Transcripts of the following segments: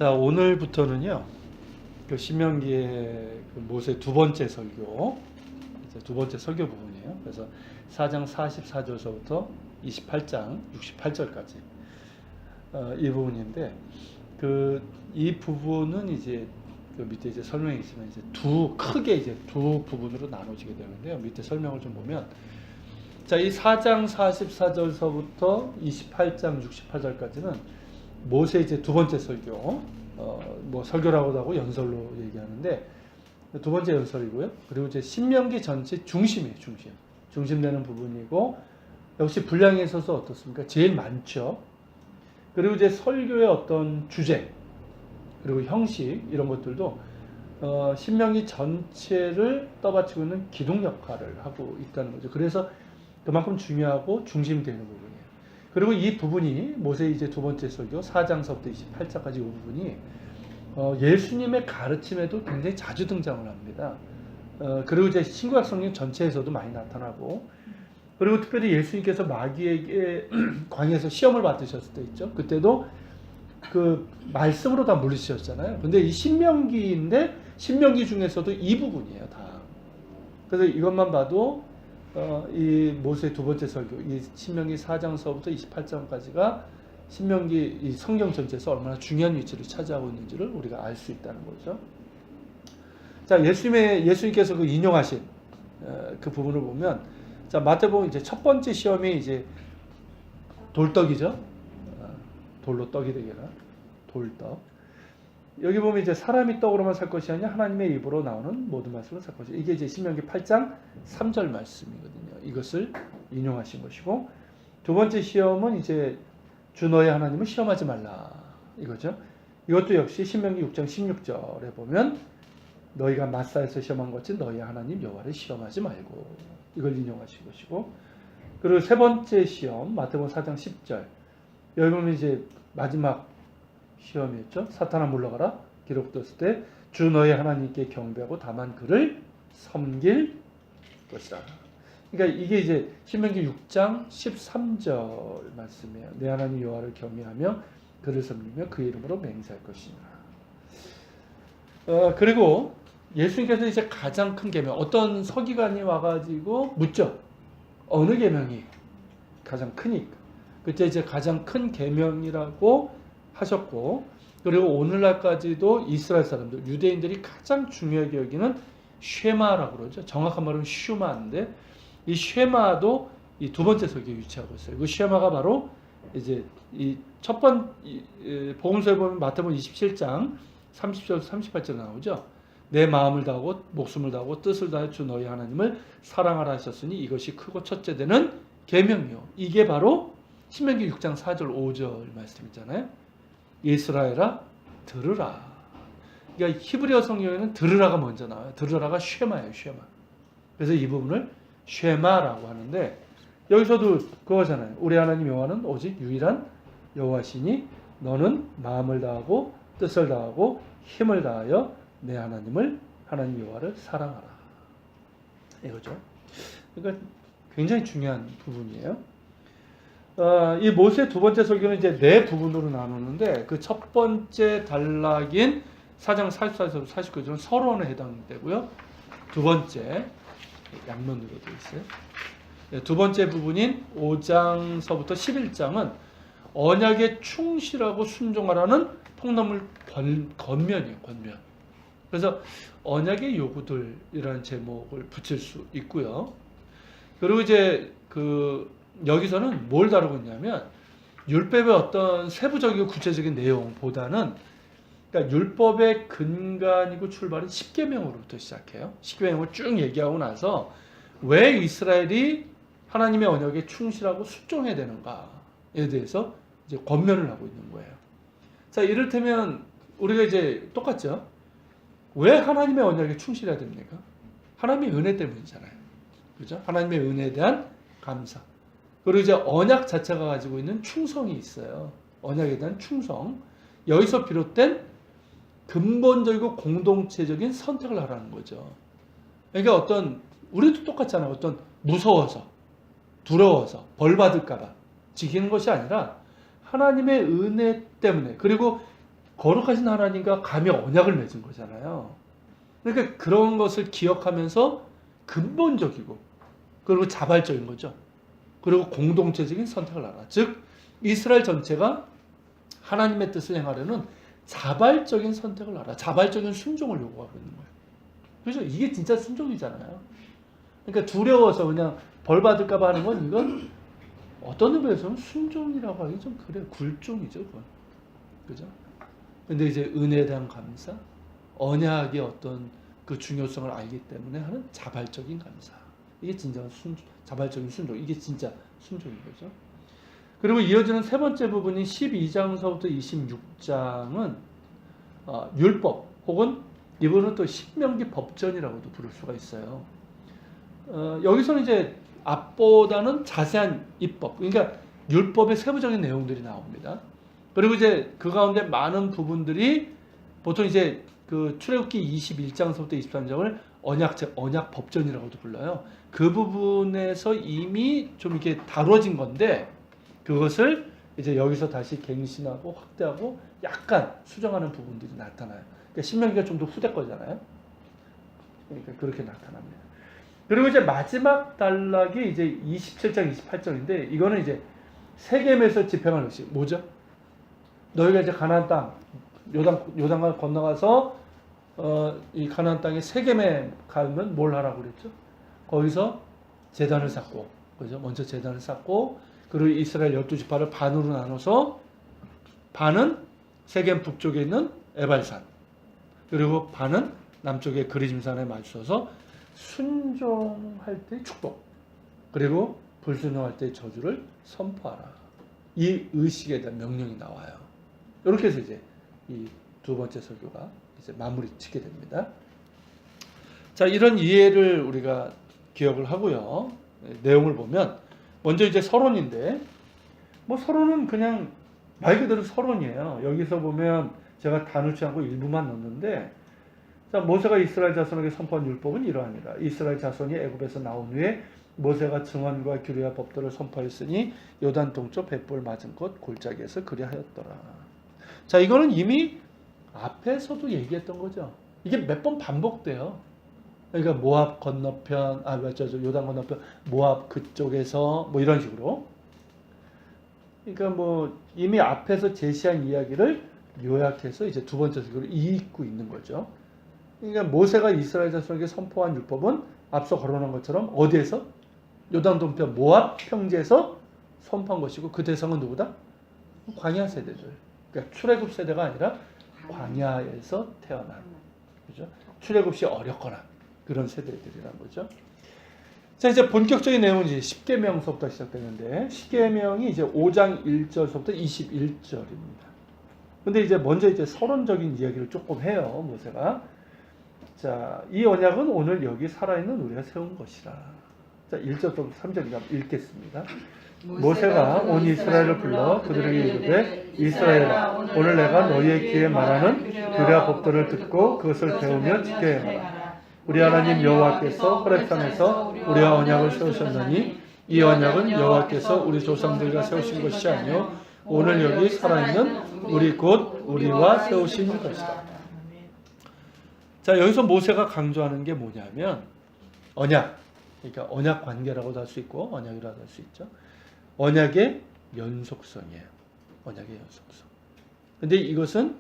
자, 오늘부터는요, 그 신명기의 그 모세 두 번째 설교, 이제 두 번째 설교 부분이에요. 그래서 4장 44절서부터 28장 68절까지 이 부분인데, 이 부분은 이제 그 밑에 이제 설명이 있으면 이제 크게 이제 두 부분으로 나눠지게 되는데요. 밑에 설명을 좀 보면, 자, 이 4장 44절서부터 28장 68절까지는 모세 이제 두 번째 설교, 뭐 설교라고도 하고 연설로 얘기하는데 두 번째 연설이고요. 그리고 이제 신명기 전체 중심이에요, 중심되는 부분이고, 역시 분량에 있어서 어떻습니까? 제일 많죠. 그리고 이제 설교의 어떤 주제, 그리고 형식 이런 것들도 신명기 전체를 떠받치고 있는 기둥 역할을 하고 있다는 거죠. 그래서 그만큼 중요하고 중심되는 부분이에요. 그리고 이 부분이 모세 이제 두 번째 설교 4장서부터 28장까지 이 부분이 예수님의 가르침에도 굉장히 자주 등장을 합니다. 그리고 이제 신구약 성경 전체에서도 많이 나타나고, 그리고 특별히 예수님께서 마귀에게 광야에서 시험을 받으셨을 때 있죠. 그때도 그 말씀으로 다 물리치셨잖아요. 근데 이 신명기인데 신명기 중에서도 이 부분이에요, 다. 그래서 이것만 봐도 이 모세의 두 번째 설교, 이 신명기 4장서부터 28장까지가 신명기 이 성경 전체에서 얼마나 중요한 위치를 차지하고 있는지를 우리가 알 수 있다는 거죠. 자, 예수님께서 그 인용하신 그 부분을 보면, 자, 마태복음 이제 첫 번째 시험이 이제 돌떡이죠. 돌로 떡이 되게라. 돌떡. 여기 보면 이제 사람이 떡으로만 살 것이 아니라 하나님의 입으로 나오는 모든 말씀으로 살 것이다. 이게 이제 신명기 8장 3절 말씀이거든요. 이것을 인용하신 것이고, 두 번째 시험은 이제 주 너의 하나님을 시험하지 말라 이거죠. 이것도 역시 신명기 6장 16절에 보면 너희가 마사에서 시험한 것이 너희 하나님 여호와를 시험하지 말고, 이걸 인용하신 것이고, 그리고 세 번째 시험 마태복음 4장 10절, 여기 보면 이제 마지막 시험이었죠. 사탄아 물러가라 기록되었을 때 주 너의 하나님께 경배하고 다만 그를 섬길 것이다. 그러니까 이게 이제 신명기 6장 13절 말씀이에요. 내 하나님 여호와를 경외하며 그를 섬기며 그의 이름으로 맹세할 것이니라. 그리고 예수님께서 이제 가장 큰 계명, 어떤 서기관이 와가지고 묻죠. 어느 계명이 가장 크니까. 그때 이제 가장 큰 계명이라고 하셨고, 그리고 오늘날까지도 이스라엘 사람들, 유대인들이 가장 중요하게 여기는 쉐마라고 그러죠. 정확한 말은 슈마인데, 이 쉐마도 이 두 번째 설교에 위치하고 있어요. 그 쉐마가 바로 이제 이 첫 번 복음서에 보면 마태복음 27장 30절 38절 나오죠. 내 마음을 다하고 목숨을 다하고 뜻을 다해 주 너희 하나님을 사랑하라 하셨으니 이것이 크고 첫째 되는 계명이요. 이게 바로 신명기 6장 4절 5절 말씀이잖아요. 이스라엘아 들으라. 그러니까 히브리어 성경에는 들으라가 먼저 나와요. 들으라가 쉐마예요, 쉐마. 그래서 이 부분을 쉐마라고 하는데, 여기서도 그거잖아요. 우리 하나님 여호와는 오직 유일한 여호와시니 너는 마음을 다하고 뜻을 다하고 힘을 다하여 내 하나님 여호와를 사랑하라. 이거죠. 그러니까 굉장히 중요한 부분이에요. 이 모세 두 번째 설교는 이제 네 부분으로 나누는데, 그 첫 번째 단락인 4장 44에서 49절은 서론에 해당되고요. 두 번째, 양면으로 되어 있어요. 두 번째 부분인 5장서부터 11장은 언약에 충실하고 순종하라는 통나물 권면이에요, 권면. 그래서 언약의 요구들이라는 제목을 붙일 수 있고요. 그리고 이제 여기서는 뭘 다루고 있냐면, 율법의 어떤 세부적이고 구체적인 내용보다는, 그러니까 율법의 근간이고 출발은 10계명으로부터 시작해요. 10계명을 쭉 얘기하고 나서 왜 이스라엘이 하나님의 언약에 충실하고 순종해야 되는가에 대해서 이제 권면을 하고 있는 거예요. 자, 이를테면 우리가 이제 똑같죠. 왜 하나님의 언약에 충실해야 됩니까? 하나님의 은혜 때문이잖아요. 그죠? 하나님의 은혜에 대한 감사. 그리고 이제 언약 자체가 가지고 있는 충성이 있어요. 언약에 대한 충성. 여기서 비롯된 근본적이고 공동체적인 선택을 하라는 거죠. 그러니까 우리도 똑같잖아요. 무서워서, 두려워서, 벌 받을까봐 지키는 것이 아니라 하나님의 은혜 때문에, 그리고 거룩하신 하나님과 감히 언약을 맺은 거잖아요. 그러니까 그런 것을 기억하면서 근본적이고 그리고 자발적인 거죠. 그리고 공동체적인 선택을 하라. 즉 이스라엘 전체가 하나님의 뜻을 행하려는 자발적인 선택을 하라. 자발적인 순종을 요구하고 있는 거예요. 그렇죠? 이게 진짜 순종이잖아요. 그러니까 두려워서 그냥 벌 받을까 봐 하는 건 이건 어떤 의미에서는 순종이라고 하기 좀 그래요. 굴종이죠, 그건. 그죠? 근데 이제 은혜에 대한 감사, 언약의 어떤 그 중요성을 알기 때문에 하는 자발적인 감사. 이게 진정한 자발적인 순종. 이게 진짜 순종인 거죠. 그리고 이어지는 세 번째 부분인 12장서부터 26장은 율법 혹은 이거는 또 신명기 법전이라고도 부를 수가 있어요. 여기서는 이제 앞보다는 자세한 입법, 그러니까 율법의 세부적인 내용들이 나옵니다. 그리고 이제 그 가운데 많은 부분들이 보통 이제 그 출애굽기 21장서부터 23장을 언약 법전이라고도 불러요. 그 부분에서 이미 좀 이렇게 다뤄진 건데 그것을 이제 여기서 다시 갱신하고 확대하고 약간 수정하는 부분들이 나타나요. 그러니까 신명기가 좀 더 후대 거잖아요. 그러니까 그렇게 나타납니다. 그리고 이제 마지막 단락이 이제 27장, 28장인데 이거는 이제 세겜에서 집행하는 것이 뭐죠? 너희가 이제 가나안 땅 요단강을 건너가서 이 가나안 땅의 세겜에 가면 뭘 하라고 그랬죠? 거기서 제단을 쌓고, 그죠? 먼저 제단을 쌓고 그리고 이스라엘 12지파를 반으로 나눠서 반은 세겜 북쪽에 있는 에발산 그리고 반은 남쪽의 그리짐산에 맞춰서 순종할 때 축복 그리고 불순종할 때 저주를 선포하라. 이 의식에 대한 명령이 나와요. 이렇게 해서 이제 이 두 번째 설교가 이제 마무리 짓게 됩니다. 자, 이런 이해를 우리가 기억을 하고요. 내용을 보면 먼저 이제 서론인데 뭐 서론은 그냥 말 그대로 서론이에요. 여기서 보면 제가 다 넣지 않고 일부만 넣는데 자, 모세가 이스라엘 자손에게 선포한 율법은 이러하니라. 이스라엘 자손이 애굽에서 나온 후에 모세가 증언과 규례와 법도를 선포했으니 요단 동쪽 벳볼 맞은 곳 골짜기에서 그리하였더라. 자, 이거는 이미 앞에서도 얘기했던 거죠. 이게 몇 번 반복돼요. 그러니까 모압 건너편, 요단 건너편, 모압 그쪽에서 뭐 이런 식으로. 그러니까 뭐 이미 앞에서 제시한 이야기를 요약해서 이제 두 번째 설교를 잇고 있는 거죠. 그러니까 모세가 이스라엘 자손에게 선포한 율법은 앞서 거론한 것처럼 어디에서? 요단 동편 모압 평지에서 선포한 것이고 그 대상은 누구다? 광야 세대들. 그러니까 출애굽 세대가 아니라 광야에서 태어난, 그죠? 출애굽 시 어렸거나 그런 세대들이란 거죠. 자, 이제 본격적인 내용은 이제 십계명서부터 시작되는데 십계명이 이제 5장 1절서부터 21절입니다. 근데 이제 먼저 이제 서론적인 이야기를 조금 해요, 모세가. 자, 이 언약은 오늘 여기 살아있는 우리가 세운 것이라. 자, 1절부터 3절까지 읽겠습니다. 모세가 온 이스라엘을 불러 그들에게 이르되 이스라엘아 오늘 내가 너희의 귀에 말하는 규례와 법도를 듣고 그것을 배우며 지켜야 하라. 우리 하나님 여호와께서 호렙산에서 우리와 언약을 세우셨느니 이 언약은 여호와께서 우리 조상들과 세우신 것이 아니요 오늘 여기 살아있는 우리 곧 우리와 세우신 것이다. 자, 여기서 모세가 강조하는 게 뭐냐면 언약, 그러니까 언약 관계라고도 할 수 있고 언약이라고 할 수 있죠. 언약의 연속성이에요. 언약의 연속성. 근데 이것은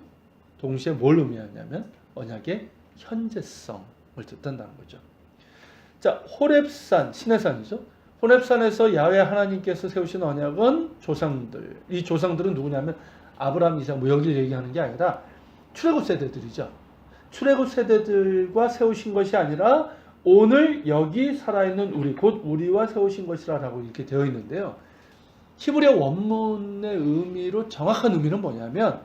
동시에 뭘 의미하냐면 언약의 현재성을 뜻한다는 거죠. 자, 호렙산, 시내산이죠. 호렙산에서 야훼 하나님께서 세우신 언약은 조상들. 이 조상들은 누구냐면 아브라함, 이삭, 뭐 여기를 얘기하는 게 아니라 출애굽 세대들이죠. 출애굽 세대들과 세우신 것이 아니라 오늘 여기 살아있는 우리, 곧 우리와 세우신 것이라고 이렇게 되어 있는데요. 히브리어 원문의 의미로 정확한 의미는 뭐냐면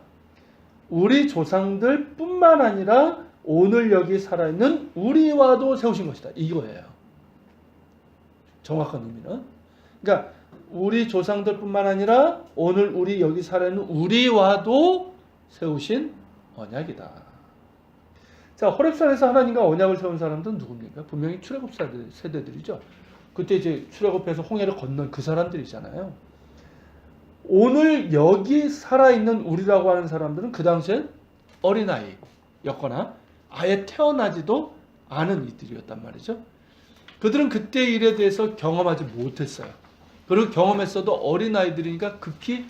우리 조상들 뿐만 아니라 오늘 여기 살아있는 우리와도 세우신 것이다. 이거예요. 정확한 의미는. 그러니까 우리 조상들 뿐만 아니라 오늘 우리 여기 살아있는 우리와도 세우신 언약이다. 자, 호렙산에서 하나님과 언약을 세운 사람들은 누굽니까? 분명히 출애굽 세대들이죠. 그때 이제 출애굽해서 홍해를 건넌 그 사람들이잖아요. 오늘 여기 살아있는 우리라고 하는 사람들은 그 당시에 어린아이였거나 아예 태어나지도 않은 이들이었단 말이죠. 그들은 그때 일에 대해서 경험하지 못했어요. 그리고 경험했어도 어린아이들이니까 급히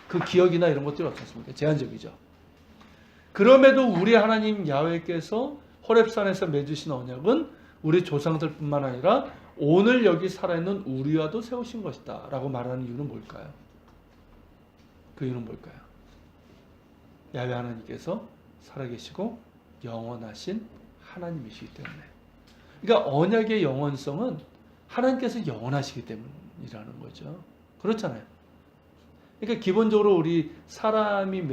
그 기억이나 이런 것들이 어떻습니까? 제한적이죠. 그럼에도 우리 하나님 야훼께서 호렙산에서 맺으신 언약은 우리 조상들뿐만 아니라 오늘 여기 살아있는 우리와도 세우신 것이다 라고 말하는 이유는 뭘까요? 그 이유는 뭘까요? 야훼 하나님께서 살아계시고 영원하신 하나님이시기 때문에. 그러니까 언약의 영원성은 하나님께서 영원하시기 때문이라는 거죠. 그렇잖아요. 그러니까 기본적으로 우리 사람끼리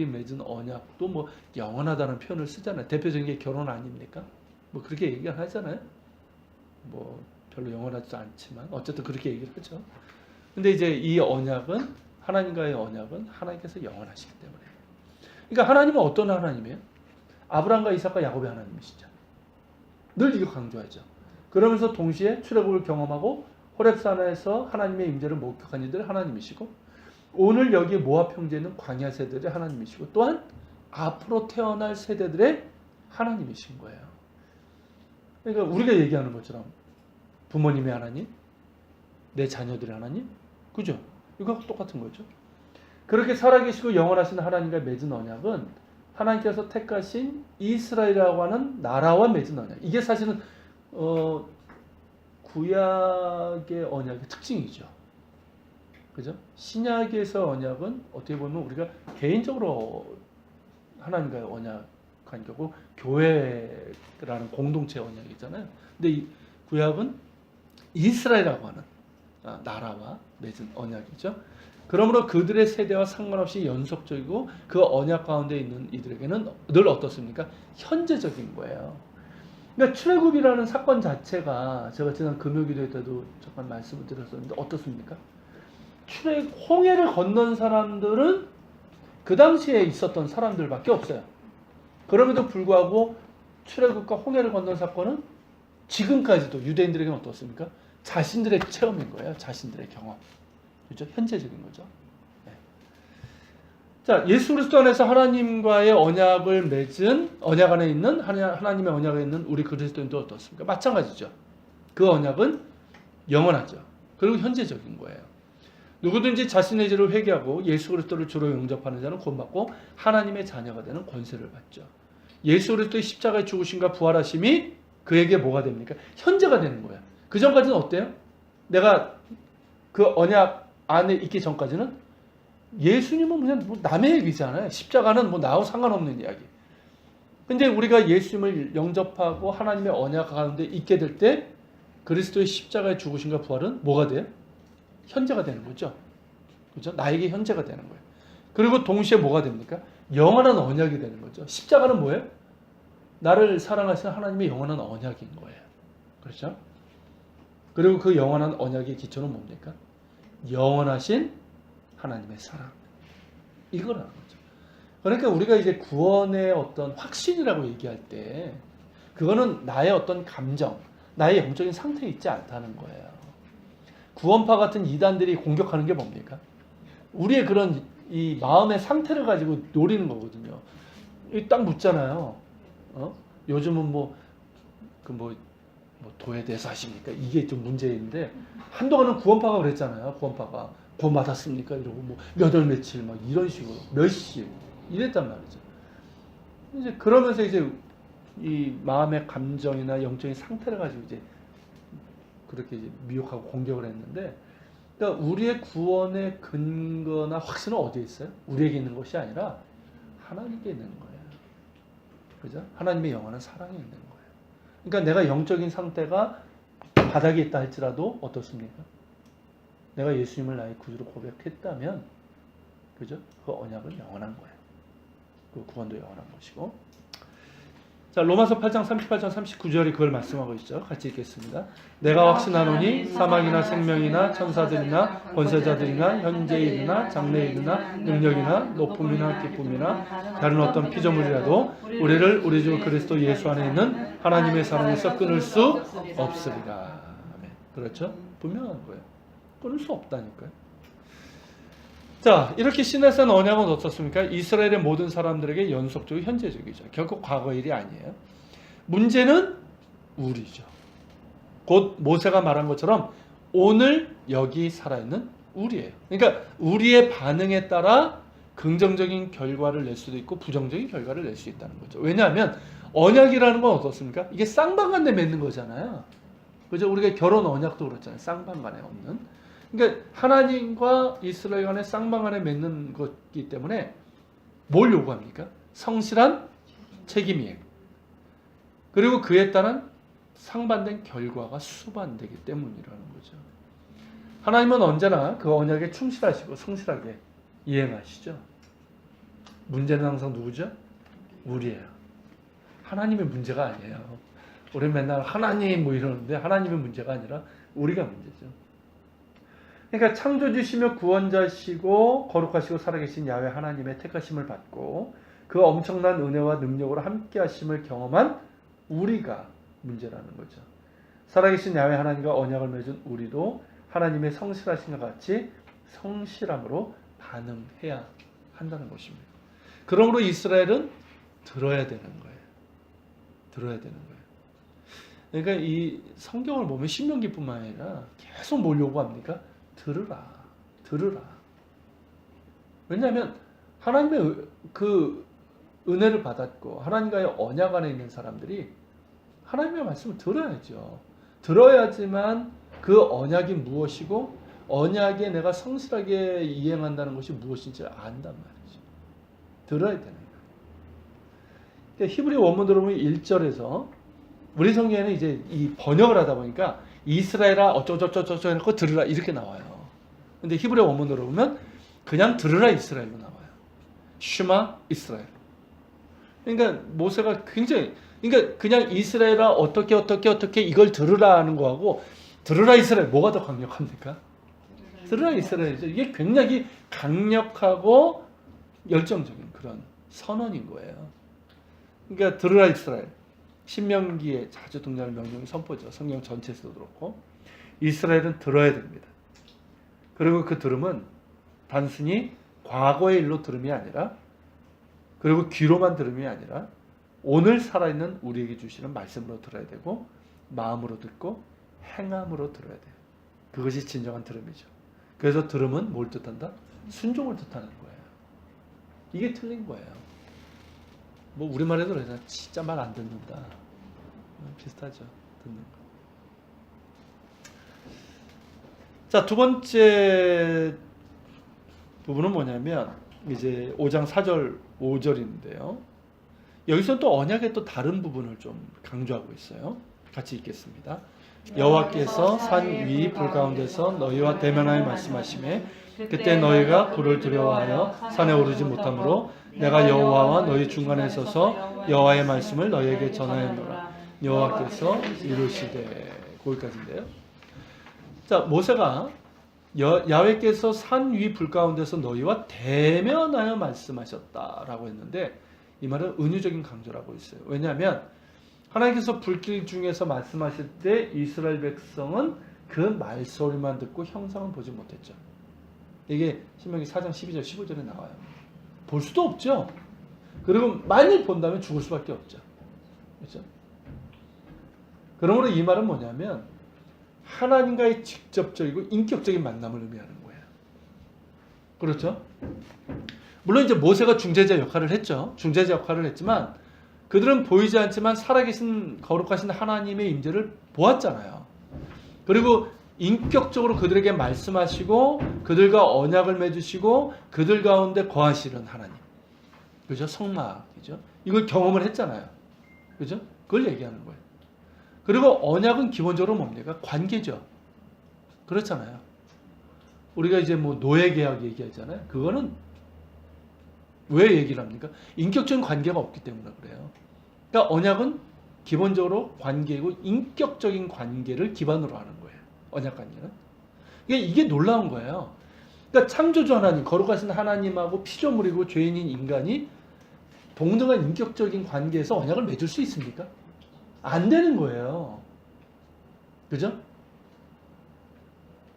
맺은 언약도 뭐 영원하다는 표현을 쓰잖아요. 대표적인 게 결혼 아닙니까? 뭐 그렇게 얘기를 하잖아요. 뭐 별로 영원하지도 않지만 어쨌든 그렇게 얘기를 하죠. 근데 이제 이 언약은 하나님과의 언약은 하나님께서 영원하시기 때문에. 그러니까 하나님은 어떤 하나님이에요? 아브라함과 이삭과 야곱의 하나님이시죠. 늘 이거 강조하죠. 그러면서 동시에 출애굽을 경험하고 호렙산에서 하나님의 임재를 목격한 이들 하나님이시고 오늘 여기 모압 형제에 있는 광야 세대들의 하나님이시고 또한 앞으로 태어날 세대들의 하나님이신 거예요. 그러니까 우리가 얘기하는 것처럼 부모님의 하나님, 내 자녀들의 하나님, 그죠? 이거하고 똑같은 거죠. 그렇게 살아계시고 영원하신 하나님과 맺은 언약은 하나님께서 택하신 이스라엘이라고 하는 나라와 맺은 언약. 이게 사실은 구약의 언약의 특징이죠. 그죠? 신약에서 언약은 어떻게 보면 우리가 개인적으로 하나님과의 언약한 거고 교회라는 공동체 언약이잖아요. 근데 이 구약은 이스라엘이라고 하는 나라와 맺은 언약이죠. 그러므로 그들의 세대와 상관없이 연속적이고 그 언약 가운데 있는 이들에게는 늘 어떻습니까? 현재적인 거예요. 그러니까 출애굽이라는 사건 자체가 제가 지난 금요기도에 때도 잠깐 말씀을 드렸었는데 어떻습니까? 홍해를 건넌 사람들은 그 당시에 있었던 사람들밖에 없어요. 그럼에도 불구하고 출애굽과 홍해를 건넌 사건은 지금까지도 유대인들에게는 어떻습니까? 자신들의 체험인 거예요. 자신들의 경험. 그렇죠? 현재적인 거죠. 네. 자, 예수 그리스도 안에서 하나님과의 언약을 맺은 언약 안에 있는 하나님의 언약에 있는 우리 그리스도인도 어떻습니까? 마찬가지죠. 그 언약은 영원하죠. 그리고 현재적인 거예요. 누구든지 자신의 죄를 회개하고 예수 그리스도를 주로 영접하는 자는 구원받고 하나님의 자녀가 되는 권세를 받죠. 예수 그리스도의 십자가의 죽으심과 부활하심이 그에게 뭐가 됩니까? 현재가 되는 거예요. 그 전까지는 어때요? 내가 그 언약 안에 있기 전까지는 예수님은 그냥 뭐 남의 얘기잖아요. 십자가는 뭐 나하고 상관없는 이야기. 근데 우리가 예수님을 영접하고 하나님의 언약 가운데 있게 될 때 그리스도의 십자가의 죽으심과 부활은 뭐가 돼요? 현재가 되는 거죠. 그죠? 나에게 현재가 되는 거예요. 그리고 동시에 뭐가 됩니까? 영원한 언약이 되는 거죠. 십자가는 뭐예요? 나를 사랑하시는 하나님의 영원한 언약인 거예요. 그렇죠? 그리고 그 영원한 언약의 기초는 뭡니까? 영원하신 하나님의 사랑. 이거라는 거죠. 그러니까 우리가 이제 구원의 어떤 확신이라고 얘기할 때 그거는 나의 어떤 감정, 나의 영적인 상태에 있지 않다는 거예요. 구원파 같은 이단들이 공격하는 게 뭡니까? 우리의 그런 이 마음의 상태를 가지고 노리는 거거든요. 딱 묻잖아요. 요즘은 뭐 도에 대해서 하십니까? 이게 좀 문제인데 한동안은 구원파가 그랬잖아요. 구원파가 구원 받았습니까? 이러고 뭐 몇 월 며칠 막 이런 식으로 몇 시 이랬단 말이죠. 이제 그러면서 이제 이 마음의 감정이나 영적인 상태를 가지고 이제 그렇게 이제 미혹하고 공격을 했는데, 그러니까 우리의 구원의 근거나 확신은 어디에 있어요? 우리에게 있는 것이 아니라 하나님께 있는 거예요. 그죠? 하나님의 영원한 사랑에 있는 거예요. 그러니까 내가 영적인 상태가 바닥에 있다 할지라도 어떻습니까? 내가 예수님을 나의 구주로 고백했다면, 그죠? 그 언약은 영원한 거예요. 그 구원도 영원한 것이고. 자, 로마서 8장 38절 39절이 그걸 말씀하고 있죠. 같이 읽겠습니다. 내가 확신하노니 사망이나 생명이나 천사들이나 권세자들이나 현재일이나 장래일이나 능력이나 높음이나 기쁨이나 다른 어떤 피조물이라도 우리를 우리 주 그리스도 예수 안에 있는 하나님의 사랑에서 끊을 수 없으리라. 아멘. 그렇죠? 분명한 거예요. 끊을 수 없다니까요. 자, 이렇게 시내산 언약은 어떻습니까? 이스라엘의 모든 사람들에게 연속적으로 현재적이죠. 결코 과거 일이 아니에요. 문제는 우리죠. 곧 모세가 말한 것처럼 오늘 여기 살아있는 우리예요. 그러니까 우리의 반응에 따라 긍정적인 결과를 낼 수도 있고 부정적인 결과를 낼 수 있다는 거죠. 왜냐하면 언약이라는 건 어떻습니까? 이게 쌍방간에 맺는 거잖아요. 그죠? 우리가 결혼 언약도 그렇잖아요. 쌍방간에 없는. 그러니까 하나님과 이스라엘 간의 쌍방간에 맺는 것이기 때문에 뭘 요구합니까? 성실한 책임이에요. 그리고 그에 따른 상반된 결과가 수반되기 때문이라는 거죠. 하나님은 언제나 그 언약에 충실하시고 성실하게 이행하시죠. 문제는 항상 누구죠? 우리예요. 하나님의 문제가 아니에요. 우리 맨날 하나님 뭐 이러는데 하나님의 문제가 아니라 우리가 문제죠. 그러니까 창조주시며 구원자시고 거룩하시고 살아계신 야훼 하나님의 택하심을 받고 그 엄청난 은혜와 능력으로 함께 하심을 경험한 우리가 문제라는 거죠. 살아계신 야훼 하나님과 언약을 맺은 우리도 하나님의 성실하심과 같이 성실함으로 반응해야 한다는 것입니다. 그러므로 이스라엘은 들어야 되는 거예요. 들어야 되는 거예요. 그러니까 이 성경을 보면 신명기뿐만 아니라 계속 뭘 요구합니까? 들으라. 들으라. 왜냐하면 하나님의 그 은혜를 받았고 하나님과의 언약 안에 있는 사람들이 하나님의 말씀을 들어야죠. 들어야지만 그 언약이 무엇이고 언약에 내가 성실하게 이행한다는 것이 무엇인지 안단 말이죠. 들어야 되는 거예요. 그러니까 히브리 원문으로 보면 1절에서 우리 성경에는 이제 이 번역을 하다 보니까 이스라엘아 어쩌저쩌저쩌 해놓고 들으라 이렇게 나와요. 근데 히브리 원문으로 보면 그냥 들으라 이스라엘로 나와요. 슈마 이스라엘. 그러니까 모세가 굉장히 그러니까 그냥 이스라엘아 어떻게 이걸 들으라 하는 거하고 들으라 이스라엘 뭐가 더 강력합니까? 들으라 이스라엘이죠. 이게 굉장히 강력하고 열정적인 그런 선언인 거예요. 그러니까 들으라 이스라엘. 신명기에 자주 등장하는 명령이 선포죠. 성경 전체에서도 그렇고 이스라엘은 들어야 됩니다. 그리고 그 들음은 단순히 과거의 일로 들음이 아니라 그리고 귀로만 들음이 아니라 오늘 살아있는 우리에게 주시는 말씀으로 들어야 되고 마음으로 듣고 행함으로 들어야 돼요. 그것이 진정한 들음이죠. 그래서 들음은 뭘 뜻한다? 순종을 뜻하는 거예요. 이게 틀린 거예요. 뭐 우리말에도 그러잖아. 진짜 말 안 듣는다. 비슷하죠. 듣는 거. 자, 두 번째 부분은 뭐냐면 이제 5장 4절 5절인데요. 여기서 또 언약의 또 다른 부분을 좀 강조하고 있어요. 같이 읽겠습니다. 여호와께서 산 위 불 가운데서 너희와 대면하여 말씀하시매 그때 너희가 불을 두려워하여 산에 오르지 못하므로 내가 여호와와 너희 중간에 서서 여호와의 말씀을 너희에게 전하였노라. 여호와께서 이르시되 거기까지인데요. 자, 모세가 야훼께서 산 위 불 가운데서 너희와 대면하여 말씀하셨다라고 했는데 이 말은 은유적인 강조라고 있어요. 왜냐하면 하나님께서 불길 중에서 말씀하실 때 이스라엘 백성은 그 말소리만 듣고 형상은 보지 못했죠. 이게 신명기 4장 12절 15절에 나와요. 볼 수도 없죠. 그리고 만일 본다면 죽을 수밖에 없죠. 그렇죠? 그러므로 이 말은 뭐냐면 하나님과의 직접적이고 인격적인 만남을 의미하는 거예요. 그렇죠? 물론 이제 모세가 중재자 역할을 했죠. 중재자 역할을 했지만 그들은 보이지 않지만 살아계신 거룩하신 하나님의 임재를 보았잖아요. 그리고 인격적으로 그들에게 말씀하시고 그들과 언약을 맺으시고 그들 가운데 거하시는 하나님. 그죠? 성막이죠. 이걸 경험을 했잖아요. 그죠? 그걸 얘기하는 거예요. 그리고 언약은 기본적으로 뭡니까? 관계죠. 그렇잖아요. 우리가 이제 뭐 노예 계약 얘기하잖아요. 그거는 왜 얘기를 합니까? 인격적인 관계가 없기 때문에 그래요. 그러니까 언약은 기본적으로 관계이고 인격적인 관계를 기반으로 하는 거예요. 언약 관계는. 그러니까 이게 놀라운 거예요. 그러니까 창조주 하나님, 거룩하신 하나님하고 피조물이고 죄인인 인간이 동등한 인격적인 관계에서 언약을 맺을 수 있습니까? 안 되는 거예요. 그죠?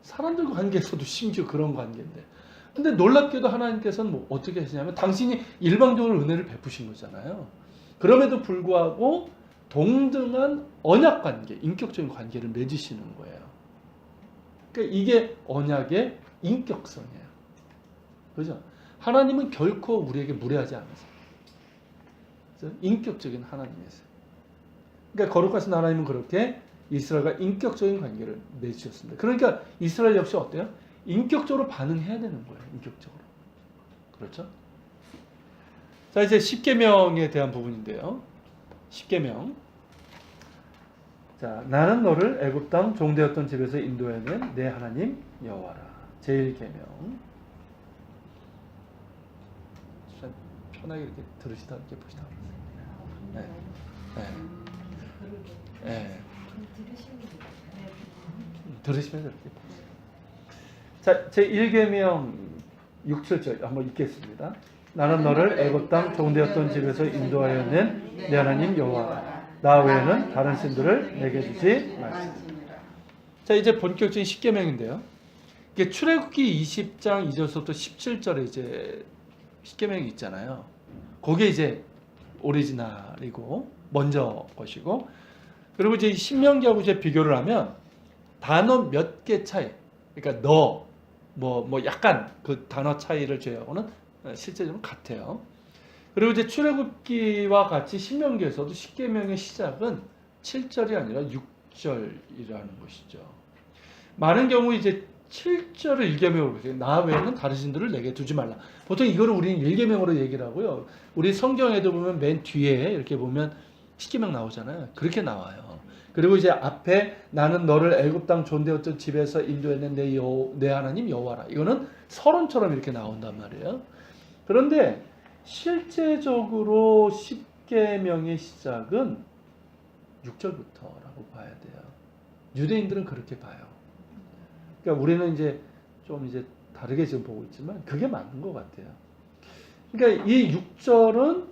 사람들과 관계에서도 심지어 그런 관계인데 근데 놀랍게도 하나님께서는 뭐 어떻게 하시냐면 당신이 일방적으로 은혜를 베푸신 거잖아요. 그럼에도 불구하고 동등한 언약 관계, 인격적인 관계를 맺으시는 거예요. 그러니까 이게 언약의 인격성이에요. 그죠? 하나님은 결코 우리에게 무례하지 않으세요. 그래서 인격적인 하나님이세요. 그러니까 거룩하신 하나님은 그렇게 이스라엘과 인격적인 관계를 맺으셨습니다. 그러니까 이스라엘 역시 어때요? 인격적으로 반응해야 되는 거예요. 인격적으로. 그렇죠? 자, 이제 십계명에 대한 부분인데요. 십계명. 자, 나는 너를 애굽 땅 종되었던 집에서 인도해낸 내 하나님 여호와라. 제1계명. 편하게 이렇게 들으시다 이렇게 보시다 그러세요. 네. 네. 들으시면서 이렇게 보세요. 자, 제1계명 6, 7절 한번 읽겠습니다. 나는 너를 애굽 땅 종되었던 집에서 인도하여 낸 내 하나님 여호와라. 나 외에는 다른 신들을 내게 주지 말지니라. 자, 이제 본격적인 십계명인데요. 이게 출애굽기 20장 2절부터 17절에 이제 십계명이 있잖아요. 그게 이제 오리지널이고 먼저 것이고, 그리고 이제 신명기하고 이제 비교를 하면 단어 몇 개 차이. 그러니까 뭐 약간 그 단어 차이를 제외하고는 실제적으로 같아요. 그리고 이제 출애굽기와 같이 신명기에서도 십계명의 시작은 7절이 아니라 6절이라는 것이죠. 많은 경우 이제 7절을 1계명으로 보세요. 나 외에는 다른 신들을 내게 두지 말라. 보통 이거를 우리는 1계명으로 얘기를 하고요. 우리 성경에도 보면 맨 뒤에 이렇게 보면 십계명 나오잖아요. 그렇게 나와요. 그리고 이제 앞에 나는 너를 애굽 땅 존대했던 집에서 인도해낸 내 하나님 여호와라. 이거는 서론처럼 이렇게 나온단 말이에요. 그런데 실제적으로 십계명의 시작은 6절부터라고 봐야 돼요. 유대인들은 그렇게 봐요. 그러니까 우리는 이제 좀 이제 다르게 지금 보고 있지만 그게 맞는 것 같아요. 그러니까 이 6절은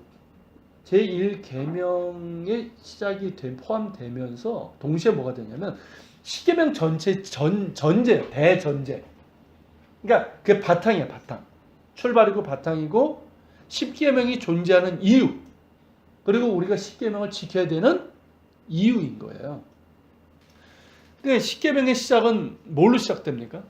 제1계명의 시작이 포함되면서 동시에 뭐가 되냐면 십계명 전체 전제, 대전제. 그러니까 그게 바탕이야, 바탕. 출발이고 바탕이고 십계명이 존재하는 이유. 그리고 우리가 십계명을 지켜야 되는 이유인 거예요. 그러니까 십계명의 시작은 뭘로 시작됩니까?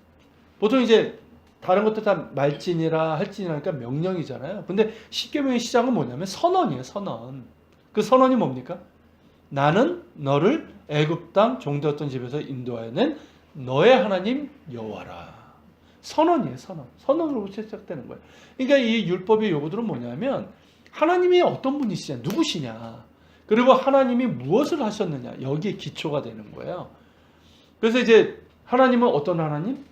보통 이제 다른 것도 다 말진이라 할진이라니까 명령이잖아요. 근데 십계명의 시작은 뭐냐면 선언이에요. 선언. 그 선언이 뭡니까? 나는 너를 애굽 땅 종되었던 집에서 인도하여 낸 너의 하나님 여호와라. 선언이에요. 선언. 선언으로부터 시작되는 거예요. 그러니까 이 율법의 요구들은 뭐냐면 하나님이 어떤 분이시냐, 누구시냐, 그리고 하나님이 무엇을 하셨느냐, 여기에 기초가 되는 거예요. 그래서 이제 하나님은 어떤 하나님?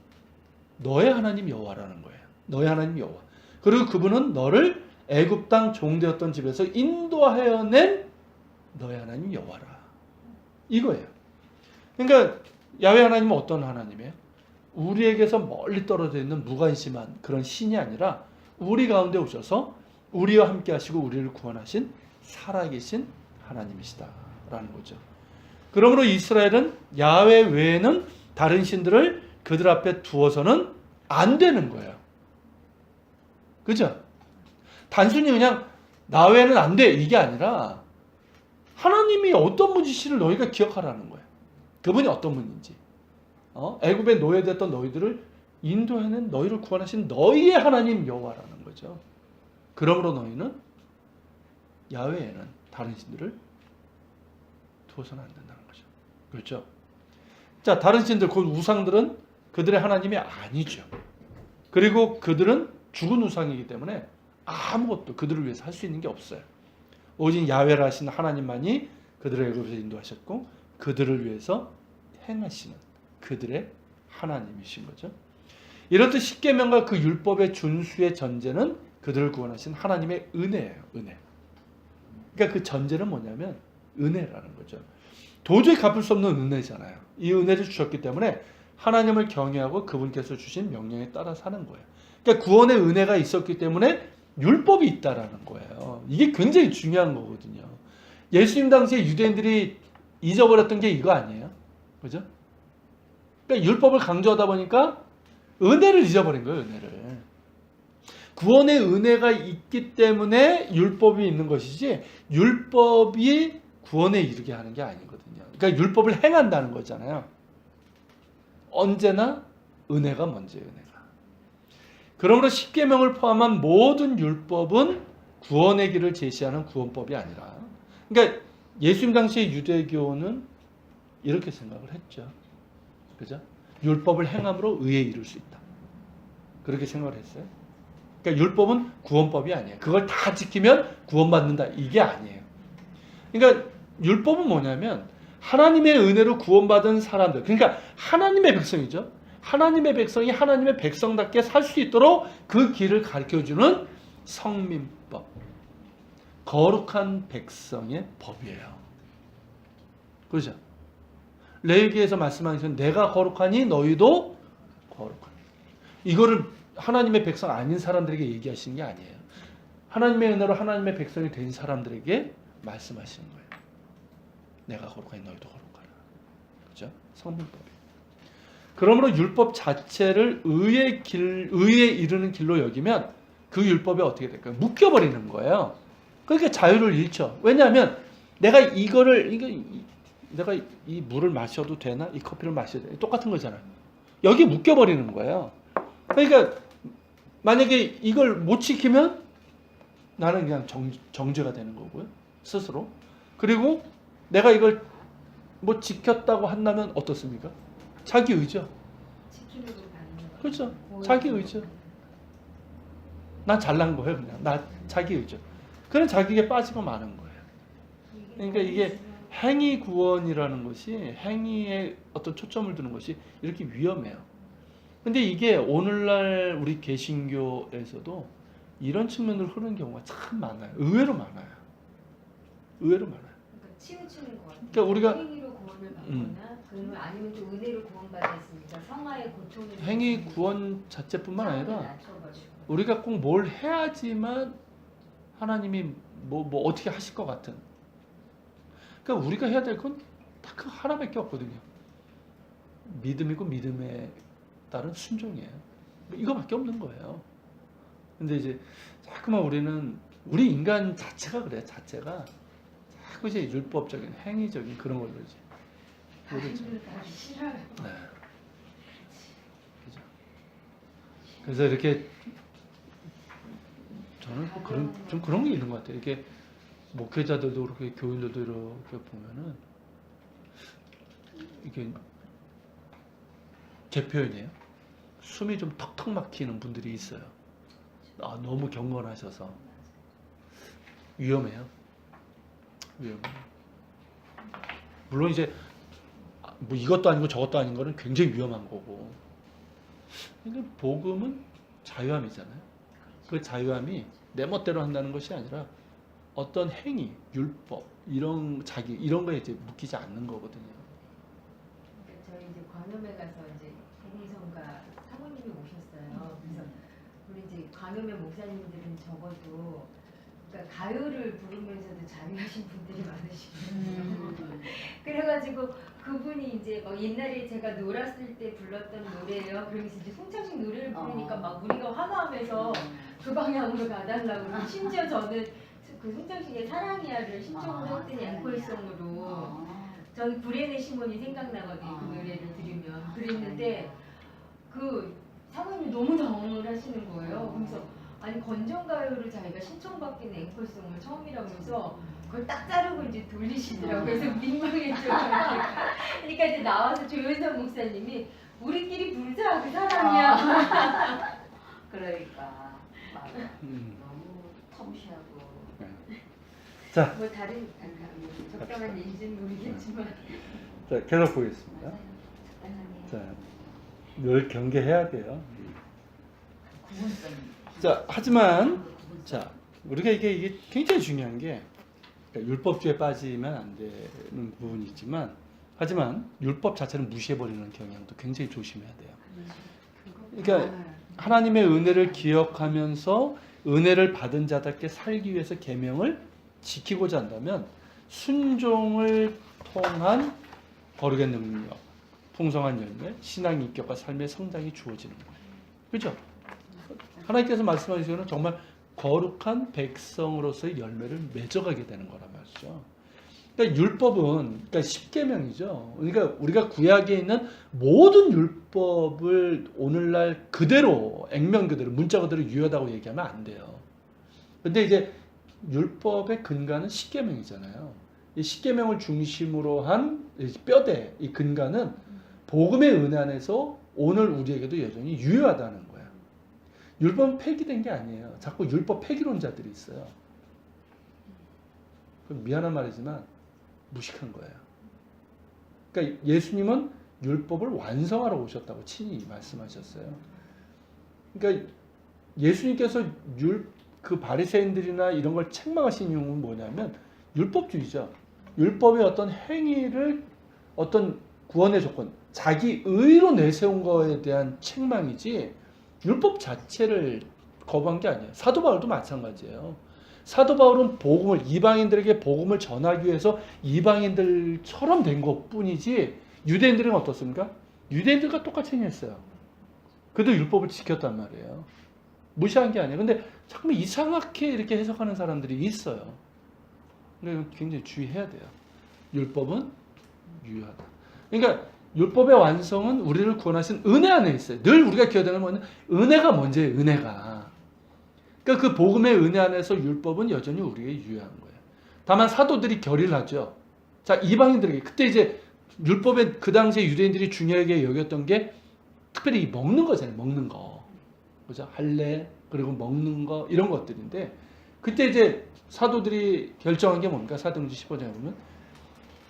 너의 하나님 여호와라는 거예요. 너의 하나님 여호와. 그리고 그분은 너를 애굽 땅 종되었던 집에서 인도하여 낸 너의 하나님 여호와라. 이거예요. 그러니까 야훼 하나님은 어떤 하나님이에요? 우리에게서 멀리 떨어져 있는 무관심한 그런 신이 아니라 우리 가운데 오셔서 우리와 함께 하시고 우리를 구원하신 살아계신 하나님이시다라는 거죠. 그러므로 이스라엘은 야훼 외에는 다른 신들을 그들 앞에 두어서는 안 되는 거예요. 그죠? 단순히 그냥 나 외에는 안 돼 이게 아니라 하나님이 어떤 분이신지를 너희가 기억하라는 거예요. 그분이 어떤 분인지. 애굽에 노예됐던 너희들을 인도해낸 너희를 구원하신 너희의 하나님 여호와라는 거죠. 그러므로 너희는 야훼에는 다른 신들을 두어서는 안 된다는 거죠. 그렇죠? 자, 다른 신들, 그 우상들은 그들의 하나님이 아니죠. 그리고 그들은 죽은 우상이기 때문에 아무것도 그들을 위해서 할 수 있는 게 없어요. 오직 야훼라 하신 하나님만이 그들을 애굽에서 인도하셨고 그들을 위해서 행하시는 그들의 하나님이신 거죠. 이렇듯 십계명과 그 율법의 준수의 전제는 그들을 구원하신 하나님의 은혜예요. 은혜. 그러니까 그 전제는 뭐냐면 은혜라는 거죠. 도저히 갚을 수 없는 은혜잖아요. 이 은혜를 주셨기 때문에 하나님을 경외하고 그분께서 주신 명령에 따라 사는 거예요. 그러니까 구원의 은혜가 있었기 때문에 율법이 있다라는 거예요. 이게 굉장히 중요한 거거든요. 예수님 당시에 유대인들이 잊어버렸던 게 이거 아니에요? 그죠? 그러니까 율법을 강조하다 보니까 은혜를 잊어버린 거예요. 은혜를. 구원의 은혜가 있기 때문에 율법이 있는 것이지 율법이 구원에 이르게 하는 게 아니거든요. 그러니까 율법을 행한다는 거잖아요. 언제나 은혜가 먼저예요. 은혜가. 그러므로 십계명을 포함한 모든 율법은 구원의 길을 제시하는 구원법이 아니라, 그러니까 예수님 당시의 유대교는 이렇게 생각을 했죠. 그죠? 율법을 행함으로 의에 이룰 수 있다. 그렇게 생각을 했어요. 그러니까 율법은 구원법이 아니에요. 그걸 다 지키면 구원받는다. 이게 아니에요. 그러니까 율법은 뭐냐면 하나님의 은혜로 구원받은 사람들, 그러니까 하나님의 백성이죠. 하나님의 백성이 하나님의 백성답게 살 수 있도록 그 길을 가르쳐주는 성민법, 거룩한 백성의 법이에요. 그렇죠? 레위기에서 말씀하신 내가 거룩하니 너희도 거룩하니, 이거를 하나님의 백성 아닌 사람들에게 얘기하시는 게 아니에요. 하나님의 은혜로 하나님의 백성이 된 사람들에게 말씀하시는 거예요. 내가 거룩하니 너희도 거룩하라. 그죠? 성민법이에요. 그러므로 율법 자체를 의에 이르는 길로 여기면 그 율법이 어떻게 될까요? 묶여버리는 거예요. 그러니까 자유를 잃죠. 왜냐하면 내가 이 물을 마셔도 되나? 이 커피를 마셔도 되나? 똑같은 거잖아요. 여기 묶여버리는 거예요. 그러니까 만약에 이걸 못 지키면 나는 그냥 정죄가 되는 거고요. 스스로. 그리고 내가 이걸 뭐 지켰다고 한다면 어떻습니까? 자기 의죠. 그렇죠. 자기 의죠. 난 잘난 거예요. 그냥. 나 자기 의죠. 그런 자기에게 빠지고 마는 거예요. 그러니까 이게 행위 구원이라는 것이, 행위에 어떤 초점을 두는 것이 이렇게 위험해요. 근데 이게 오늘날 우리 개신교에서도 이런 측면으로 흐르는 경우가 참 많아요. 의외로 많아요. 의외로 많아요. 그러니까 치우치는 것 같아요. 그러니까 우리가 행위로 구원을 받거나 그러면 아니면 또 은혜로 구원받았으니까 성화의 고통을 행위 구원 자체뿐만 아니라 우리가 꼭 뭘 해야지만 하나님이 뭐 어떻게 하실 것 같은. 그러니까 우리가 해야 될 건 딱 그 하나밖에 없거든요. 믿음이고 믿음에 따른 순종이에요. 이거밖에 없는 거예요. 근데 이제 자꾸만 우리 인간 자체가 그래요. 자체가 자꾸 이제 율법적인 행위적인 그런 걸로 이제 모르죠. 싫어요. 네. 그죠. 그래서 이렇게 저는 좀 그런 게 있는 것 같아요. 이렇게 목회자들도 그렇게 교인들도 이렇게 보면은 이게 제 표현이에요. 숨이 좀 턱턱 막히는 분들이 있어요. 너무 경건하셔서 위험해요. 물론 이제 뭐 이것도 아니고 저것도 아닌 거는 굉장히 위험한 거고. 근데 복음은 자유함이잖아요. 그 자유함이 내 멋대로 한다는 것이 아니라 어떤 행위, 율법, 이런 거에 이제 묶이지 않는 거거든요. 저희 이제 관음에 가서 이제 대리성가 사모님이 오셨어요. 그래서 우리 이제 관음의 목사님들은 적어도 그러니까 가요를 부르면서도 자유하신 분들이 많으시거든요. 그래가지고 그분이 이제 막 옛날에 제가 놀았을 때 불렀던 노래예요. 그러면서 이제 송창식 노래를 부르니까 막 우리가 화가하면서 그 방향으로 가달라고. 심지어 저는 그 송창식의 사랑이야를 신청을 했더니 앵콜송으로. 전 구레네 시몬이 생각나거든요. 그 노래를 들으면. 그랬는데 그 사모님이 너무 당황을 하시는 거예요. 그래서 아니 건전가요를 자기가 신청받기는 앵콜송을 처음이라면서 그걸 딱 자르고 이제 돌리시더라고요. 그래서 민망했죠. 그러니까 이제 나와서 조현선 목사님이 우리끼리 부르자 그 사람이야. 그러니까 맞아. 너무 텀시하고. 자, 뭐 다른 적당한 예인지는 모르겠지만. 자, 계속 보겠습니다. 자, 늘 경계해야 돼요. 자, 하지만 자, 우리가 이게 굉장히 중요한 게, 그러니까 율법주의에 빠지면 안 되는 부분이 있지만, 하지만 율법 자체를 무시해버리는 경향도 굉장히 조심해야 돼요. 그러니까 하나님의 은혜를 기억하면서 은혜를 받은 자답게 살기 위해서 계명을 지키고자 한다면 순종을 통한 거룩의 능력, 풍성한 열매, 신앙의 인격과 삶의 성장이 주어지는 거예요. 그죠? 하나님께서 말씀하시기로는 정말 거룩한 백성으로서의 열매를 맺어가게 되는 거란 말이죠. 그러니까 율법은 그러니까 십계명이죠. 그러니까 우리가 구약에 있는 모든 율법을 오늘날 그대로 액면 그대로 문자 그대로 유효하다고 얘기하면 안 돼요. 근데 이제 율법의 근간은 십계명이잖아요. 이 십계명을 중심으로 한 뼈대 이 근간은 복음의 은혜 안에서 오늘 우리에게도 여전히 유효하다는 거예요. 율법은 폐기된 게 아니에요. 자꾸 율법 폐기론자들이 있어요. 미안한 말이지만 무식한 거예요. 그러니까 예수님은 율법을 완성하러 오셨다고 친히 말씀하셨어요. 그러니까 예수님께서 그 바리새인들이나 이런 걸 책망하신 이유는 뭐냐면 율법주의죠. 율법의 어떤 행위를 어떤 구원의 조건, 자기 의로 내세운 거에 대한 책망이지 율법 자체를 거부한 게 아니에요. 사도 바울도 마찬가지예요. 사도 바울은 복음을 이방인들에게 복음을 전하기 위해서 이방인들처럼 된 것뿐이지 유대인들은 어떻습니까? 유대인들과 똑같이 행했어요. 그래도 율법을 지켰단 말이에요. 무시한 게 아니에요. 근데 자꾸 이상하게 이렇게 해석하는 사람들이 있어요. 그러니까 굉장히 주의해야 돼요. 율법은 유효하다. 그러니까 율법의 완성은 우리를 구원하신 은혜 안에 있어요. 늘 우리가 기억하는 건 은혜가 먼저예요. 은혜가. 그러니까 그 복음의 은혜 안에서 율법은 여전히 우리에게 유효한 거예요. 다만 사도들이 결의를 하죠. 자, 이방인들에게 그때 이제 율법에 그 당시에 유대인들이 중요하게 여겼던 게 특별히 먹는 거잖아요. 먹는 거. 그죠? 할례 그리고 먹는 거 이런 것들인데 그때 이제 사도들이 결정한 게 뭡니까? 사도행전 15장에 보면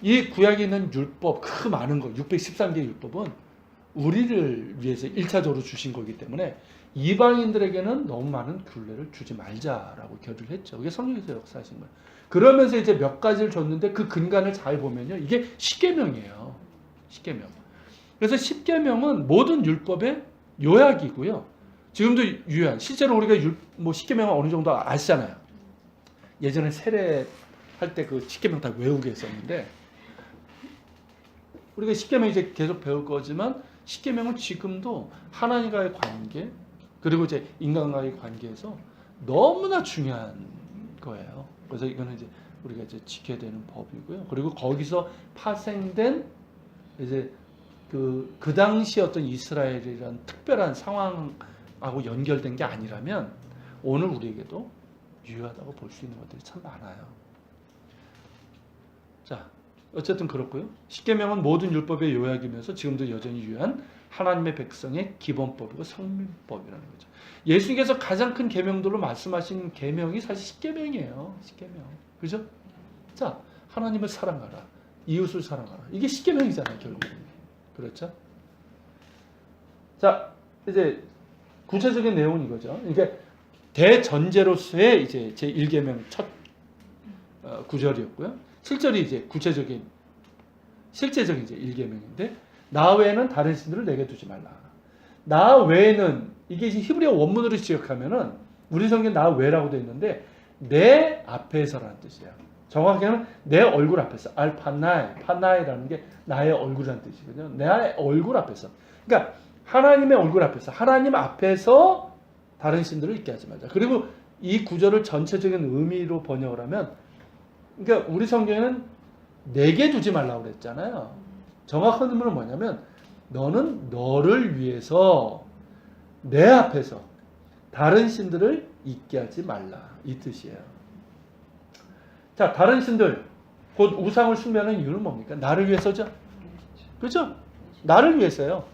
이 구약에 있는 율법 그 많은 거 613개의 율법은 우리를 위해서 1차적으로 주신 거기 때문에 이방인들에게는 너무 많은 굴레를 주지 말자라고 결의를 했죠. 그게 성령께서 역사하신 거예요. 그러면서 이제 몇 가지를 줬는데 그 근간을 잘 보면요. 이게 십계명이에요. 십계명. 그래서 십계명은 모든 율법의 요약이고요. 지금도 유효한 실제로 우리가 십계명은 어느 정도 아시잖아요. 예전에 세례 할 때 그 십계명 다 외우게 했었는데 우리가 십계명 이제 계속 배울 거지만 십계명은 지금도 하나님과의 관계 그리고 이제 인간과의 관계에서 너무나 중요한 거예요. 그래서 이거는 이제 우리가 이제 지켜야 되는 법이고요. 그리고 거기서 파생된 이제 그 당시 어떤 이스라엘이라는 특별한 상황하고 연결된 게 아니라면 오늘 우리에게도 유효하다고 볼 수 있는 것들이 참 많아요. 자, 어쨌든 그렇고요. 십계명은 모든 율법의 요약이면서 지금도 여전히 유효한 하나님의 백성의 기본법이고 성민법이라는 거죠. 예수님께서 가장 큰 계명들로 말씀하신 계명이 사실 십계명이에요. 십계명. 그죠? 자, 하나님을 사랑하라. 이웃을 사랑하라. 이게 십계명이잖아요, 결국은. 그렇죠? 자, 이제 구체적인 내용은 이거죠. 그러니까 대전제로서의 이제 제 1계명 첫 구절이었고요. 실제로 이제 실제적인 이제 1계명인데 나 외에는 다른 신들을 내게 두지 말라. 나 외에는 이게 히브리어 원문으로 지역하면은 우리 성경 나 외라고 되어 있는데 내 앞에서라는 뜻이에요. 정확히는 내 얼굴 앞에서 파나이라는 게 나의 얼굴이라는 뜻이거든요. 나의 얼굴 앞에서. 그러니까 하나님의 얼굴 앞에서 하나님 앞에서 다른 신들을 있게 하지 말자. 그리고 이 구절을 전체적인 의미로 번역을 하면 그러니까 우리 성경에는 내게 두지 말라고 그랬잖아요. 정확한 의미는 뭐냐면 너는 너를 위해서 내 앞에서 다른 신들을 있게 하지 말라. 이 뜻이에요. 자, 다른 신들 곧 우상을 숭배하는 이유는 뭡니까? 나를 위해서죠. 그렇죠? 나를 위해서요.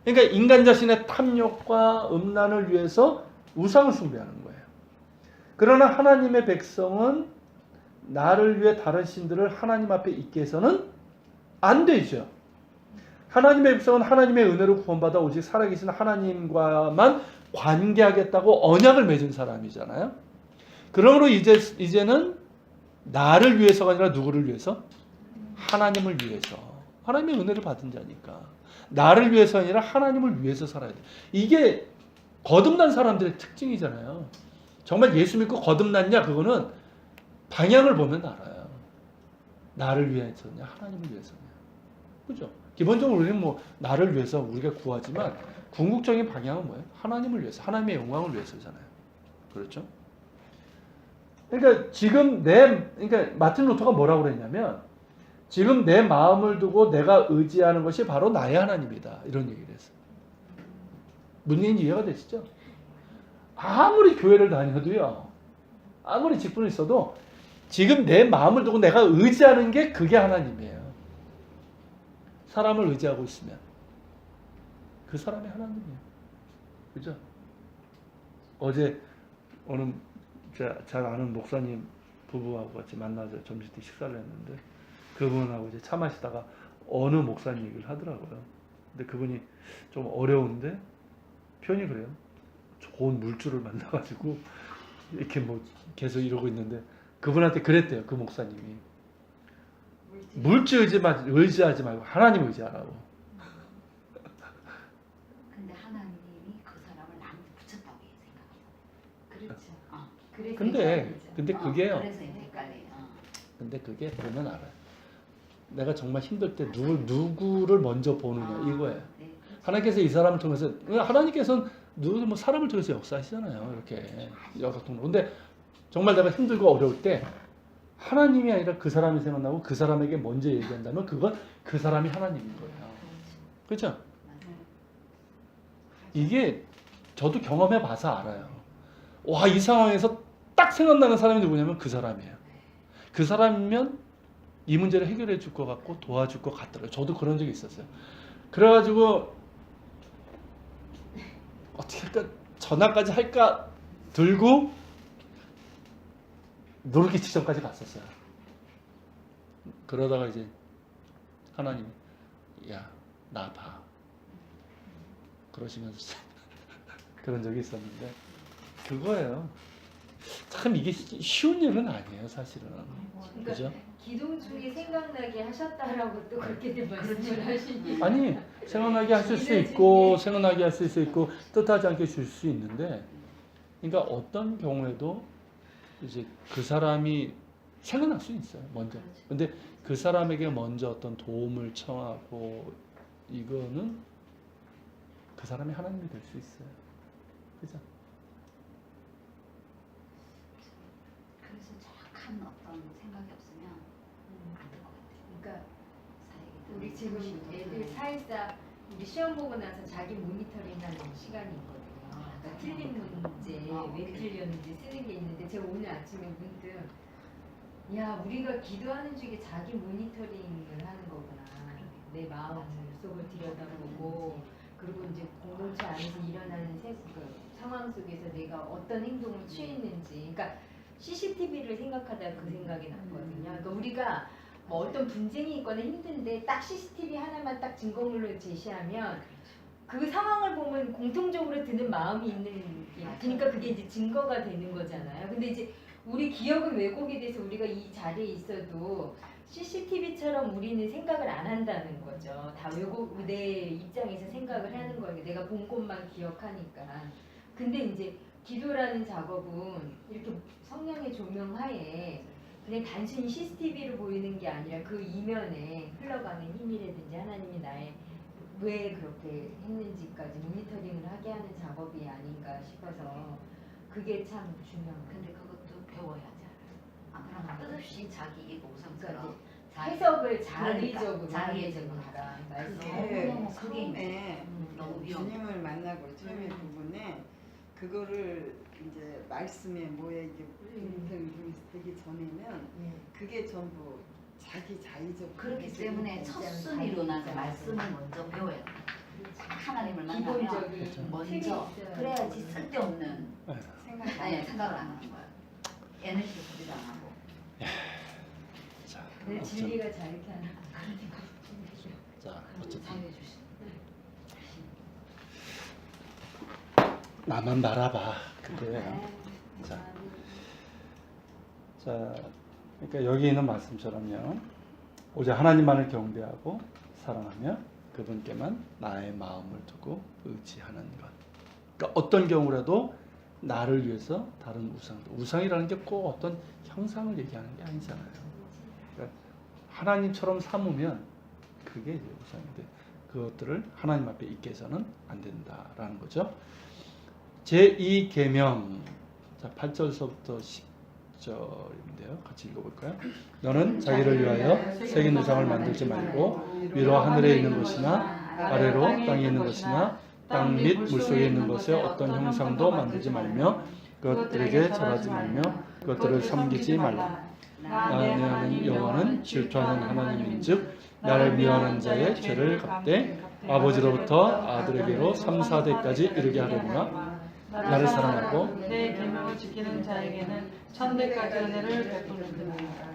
그러니까 인간 자신의 탐욕과 음란을 위해서 우상을 숭배하는 거예요. 그러나 하나님의 백성은 나를 위해 다른 신들을 하나님 앞에 있게 해서는 안 되죠. 하나님의 백성은 하나님의 은혜로 구원받아 오직 살아계신 하나님과만 관계하겠다고 언약을 맺은 사람이잖아요. 그러므로 이제는 나를 위해서가 아니라 누구를 위해서? 하나님을 위해서. 하나님의 은혜를 받은 자니까. 나를 위해서 아니라 하나님을 위해서 살아야 돼. 이게 거듭난 사람들의 특징이잖아요. 정말 예수 믿고 거듭났냐? 그거는 방향을 보면 알아요. 나를 위해서냐? 하나님을 위해서냐? 그죠? 기본적으로 우리는 나를 위해서 우리가 구하지만 궁극적인 방향은 뭐예요? 하나님을 위해서, 하나님의 영광을 위해서잖아요. 그렇죠? 그러니까 지금 그러니까 마틴 루터가 뭐라고 그랬냐면 지금 내 마음을 두고 내가 의지하는 것이 바로 나의 하나님이다. 이런 얘기를 했어요. 문제는 이해가 되시죠? 아무리 교회를 다녀도요. 아무리 직분이 있어도 지금 내 마음을 두고 내가 의지하는 게 그게 하나님이에요. 사람을 의지하고 있으면 그 사람이 하나님이에요. 그죠? 어제 어느 잘 아는 목사님 부부하고 같이 만나서 점심때 식사를 했는데 그분하고 이제 차 마시다가 어느 목사님 얘기를 하더라고요. 근데 그분이 좀 어려운데 표현이 그래요. 좋은 물주를 만나가지고 이렇게 뭐 계속 이러고 있는데 그분한테 그랬대요. 그 목사님이 물주 의지하지 말고 하나님 의지하라고. 근데 하나님이 그 사람을 나한테 붙였다고 생각해요. 그렇죠. 근데 그게요. 그래서 이제 헷갈려요. 근데 그게 보면 알아요. 내가 정말 힘들 때 누구를 먼저 보느냐 이거예요. 네. 하나님께서 이 사람을 통해서 하나님께서는 누구 뭐 사람을 통해서 역사하시잖아요. 이렇게 역사 통로. 근데 정말 내가 힘들고 어려울 때 하나님이 아니라 그 사람이 생각나고 그 사람에게 먼저 얘기한다면 그건 그 사람이 하나님인 거예요. 그렇죠? 맞아요. 이게 저도 경험해 봐서 알아요. 와, 이 상황에서 딱 생각나는 사람이 누구냐면 그 사람이에요. 그 사람이면 이 문제를 해결해 줄 것 같고 도와줄 것 같더라고요. 저도 그런 적이 있었어요. 그래가지고 어떻게 할까 전화까지 할까 들고 노르기 지점까지 갔었어요. 그러다가 이제 하나님이 야, 나 봐. 그러시면서 그런 적이 있었는데 그거예요. 참 이게 쉬운 일은 아니에요, 사실은. 그러니까 그죠? 기도 중에 생각나게 하셨다라고 또 그렇게 말씀을 하시니 아니, 생각나게 하실 수 있고 생각나게 하실 수 있고 뜻하지 않게 줄 수 있는데 그러니까 어떤 경우에도 이제 그 사람이 생각날 수 있어요, 먼저. 근데 그 사람에게 먼저 어떤 도움을 청하고 이거는 그 사람이 하나님이 될 수 있어요. 그죠? 그래서 정확한 어떤 생각이 없으면 안 될 것 같아요. 그러니까 사역이 우리 되는 지금 것이 애들 사회사 우리 시험 보고 나서 자기 모니터링하는 시간이 있거든요. 그러니까 틀린 문제 왜 틀렸는지 쓰는 게 있는데 제가 오늘 아침에 문득 야 우리가 기도하는 중에 자기 모니터링을 하는 거구나. 내 마음 속을 들여다보고 그리고 이제 공동체 안에서 일어나는 상황 속에서 내가 어떤 행동을 취했는지 그러니까 CCTV를 생각하다 그 생각이 났거든요. 그러니까 우리가 뭐 어떤 분쟁이 있거나 힘든데 딱 CCTV 하나만 딱 증거물로 제시하면 그 상황을 보면 공통적으로 드는 마음이 있는 게 그러니까 그게 이제 증거가 되는 거잖아요. 근데 이제 우리 기억은 왜곡이 돼서 우리가 이 자리에 있어도 CCTV처럼 우리는 생각을 안 한다는 거죠. 다 왜곡 내 입장에서 생각을 하는 거예요. 내가 본 것만 기억하니까. 근데 이제 기도라는 작업은 이렇게 성령의 조명 하에 그냥 단순히 CCTV로 보이는 게 아니라 그 이면에 흘러가는 힘이라든지 하나님이 나의 왜 그렇게 했는지까지 모니터링을 하게 하는 작업이 아닌가 싶어서 그게 참 중요한 거예요. 근데 그것도 배워야지 알아요. 안 그러면 끝없이 자기 이익 우선처럼 해석을 자의적으로 자기 하게 해석을 되니까 너무 크게 처음에 너무 위험. 주님을 만나고 처음에 부분에 그거를 이제 말씀에 뭐에 이게 되기 전에는 그게 전부 자기 자의적 그렇기 때문에 첫 순위로 나서 말씀을 먼저 배워야 돼. 하나님을 만나면 기본적인 먼저 틀이 있어요. 그래야지 쓸데없는 생각을 안 하는 거야. 에너지 소비도 안 하고. 자, 내 어쨌든, 진리가 자유케 하는 자, 어쨌든 자유해 주시. 나만 바라봐. 그거예요. 자, 그러니까 여기 있는 말씀처럼요. 오직 하나님만을 경배하고 사랑하며 그분께만 나의 마음을 두고 의지하는 것. 그러니까 어떤 경우라도 나를 위해서 다른 우상이라는 게 꼭 어떤 형상을 얘기하는 게 아니잖아요. 그러니까 하나님처럼 삼으면 그게 이제 우상인데 그것들을 하나님 앞에 있게 해서는 안 된다라는 거죠. 제2계명, 자 8절서부터 10절인데요. 같이 읽어볼까요? 너는 자기를 위하여 새긴 우상을 만들지 말고 위로 하늘에 있는 것이나 아래로 땅에 있는 것이나 땅 및 물속에 있는 것에 어떤 형상도 만들지 말며 그것들에게 절하지 말며 그것들을 섬기지 말라. 나는 여호와는 질투하는 하나님인즉 나를 미워하는 자의 죄를 갚되 아버지로부터 아들에게로 3, 4대까지 이르게 하려니와 나를 사랑하고 내 계명을 지키는 자에게는 천대까지 은혜를 베풀리라.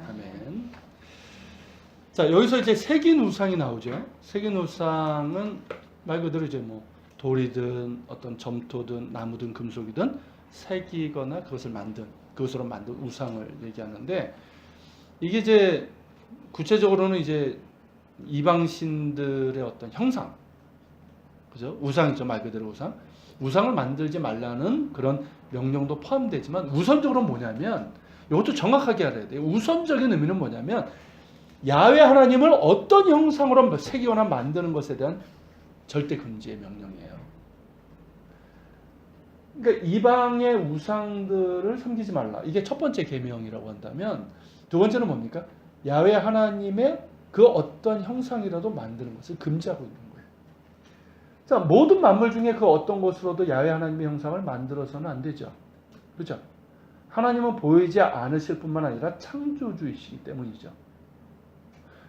아멘. 자, 여기서 이제 새긴 우상이 나오죠. 새긴 우상은 말 그대로 이제 뭐 돌이든 어떤 점토든 나무든 금속이든 새기거나 그것으로 만든 우상을 얘기하는데, 이게 이제 구체적으로는 이제 이방신들의 어떤 형상, 그죠? 우상이죠, 말 그대로 우상. 우상을 만들지 말라는 그런 명령도 포함되지만 우선적으로 뭐냐면, 이것도 정확하게 알아야 돼요. 우선적인 의미는 뭐냐면 야훼 하나님을 어떤 형상으로 새기거나 만드는 것에 대한 절대 금지의 명령이에요. 그러니까 이방의 우상들을 섬기지 말라. 이게 첫 번째 계명이라고 한다면, 두 번째는 뭡니까? 야훼 하나님의 그 어떤 형상이라도 만드는 것을 금지하고 있는 거예요. 자, 모든 만물 중에 그 어떤 것으로도 야훼 하나님의 형상을 만들어서는 안 되죠. 그렇죠? 하나님은 보이지 않으실 뿐만 아니라 창조주이시기 때문이죠.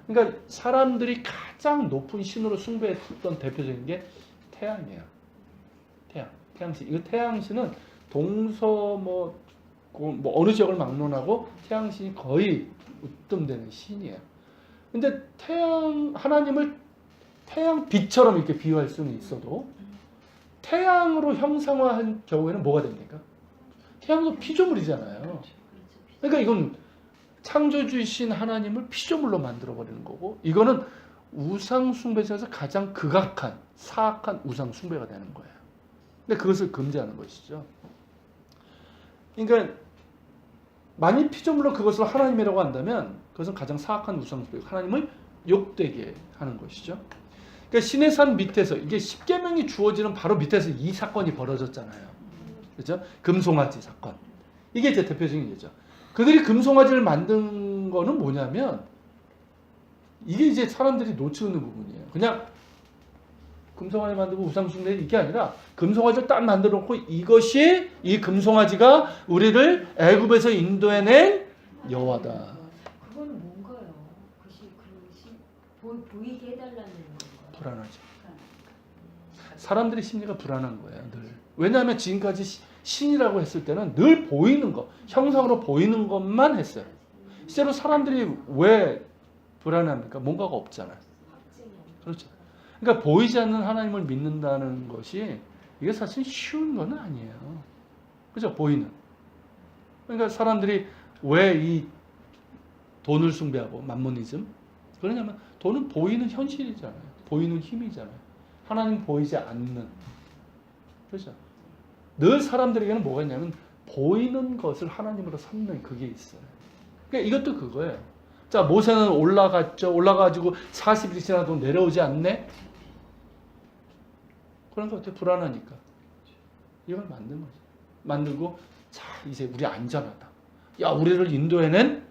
그러니까 사람들이 가장 높은 신으로 숭배했던 대표적인 게 태양이에요. 태양신. 이거 태양신은 동서 어느 지역을 막론하고 태양신이 거의 으뜸되는 신이에요. 근데 하나님을 태양빛처럼 이렇게 비유할 수는 있어도 태양으로 형상화한 경우에는 뭐가 됩니까? 태양도 피조물이잖아요. 그러니까 이건 창조주이신 하나님을 피조물로 만들어버리는 거고, 이거는 우상 숭배 중에서 가장 극악한 사악한 우상 숭배가 되는 거예요. 근데 그것을 금지하는 것이죠. 그러니까 만일 피조물로 그것을 하나님이라고 한다면 그것은 가장 사악한 우상 숭배고 하나님을 욕되게 하는 것이죠. 그러니까 신의 산 밑에서, 이게 십계명이 주어지는 바로 밑에서 이 사건이 벌어졌잖아요. 그렇죠? 금송아지 사건. 이게 이제 대표적인 예죠. 그들이 금송아지를 만든 거는 뭐냐면, 이게 이제 사람들이 놓치는 부분이에요. 그냥 금송아지 만들고 우상숭배 이게 아니라 금송아지를 딱 만들어 놓고 이것이, 이 금송아지가 우리를 애굽에서 인도해낸 여호와다. 그거는 뭔가요? 보이게 해달라는 건가요? 불안하죠. 사람들의 심리가 불안한 거예요, 늘. 왜냐하면 지금까지 신이라고 했을 때는 늘 보이는 것, 형상으로 보이는 것만 했어요. 실제로 사람들이 왜 불안합니까? 뭔가가 없잖아요. 그렇죠. 그러니까 보이지 않는 하나님을 믿는다는 것이 이게 사실 쉬운 건 아니에요. 그죠? 보이는. 그러니까 사람들이 왜 이 돈을 숭배하고 만모니즘? 그러냐면 돈은 보이는 현실이잖아요. 보이는 힘이잖아요. 하나님 보이지 않는. 그렇죠? 늘 사람들에게는 뭐가 있냐면 보이는 것을 하나님으로 삼는 그게 있어요. 그러니까 이것도 그거예요. 자, 모세는 올라갔죠. 올라가지고 40일 지나도 내려오지 않네? 그런 거 어때? 불안하니까. 이걸 만든 거지. 만들고, 자, 이제 우리 안전하다. 야, 우리를 인도해낸,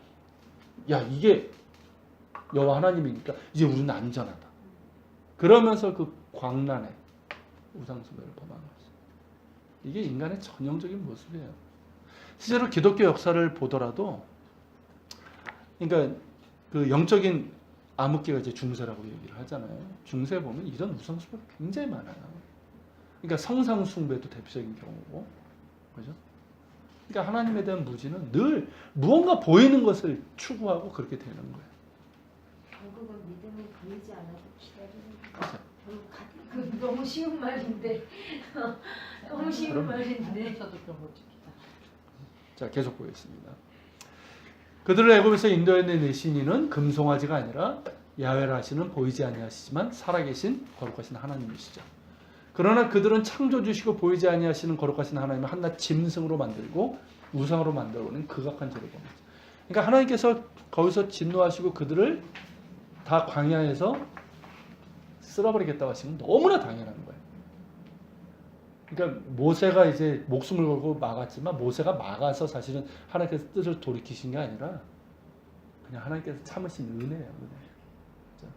야, 이게 여호와 하나님이니까 이제 우리는 안전하다. 그러면서 그 광란에 우상숭배를 범한 거죠. 이게 인간의 전형적인 모습이에요. 실제로 기독교 역사를 보더라도, 그러니까 그 영적인 암흑기가 이제 중세라고 얘기를 하잖아요. 중세 보면 이런 우상숭배가 굉장히 많아요. 그러니까 성상숭배도 대표적인 경우고, 그죠? 그러니까 하나님에 대한 무지는 늘 무언가 보이는 것을 추구하고 그렇게 되는 거예요. 결국은 믿음은 보이지 않아도 기다리는 그렇죠. 그 너무 쉬운 말인데 너무 쉬운 그럼. 말인데. 자, 계속 보겠습니다. 그들을 애굽에서 인도해낸 내 신이는 금송아지가 아니라 야훼라 하시는 보이지 아니하시지만 살아계신 거룩하신 하나님이시죠. 그러나 그들은 창조주시고 보이지 아니하시는 거룩하신 하나님을 한낱 짐승으로 만들고 우상으로 만들어버리는 극악한 죄를 범했죠. 그러니까 하나님께서 거기서 진노하시고 그들을 다 광야에서 쓸어버리겠다고 하시면 너무나 당연한 거예요. 그러니까 모세가 이제 목숨을 걸고 막았지만 모세가 막아서 사실은 하나님께서 뜻을 돌이키신 게 아니라 그냥 하나님께서 참으신 은혜예요. 은혜. 그죠?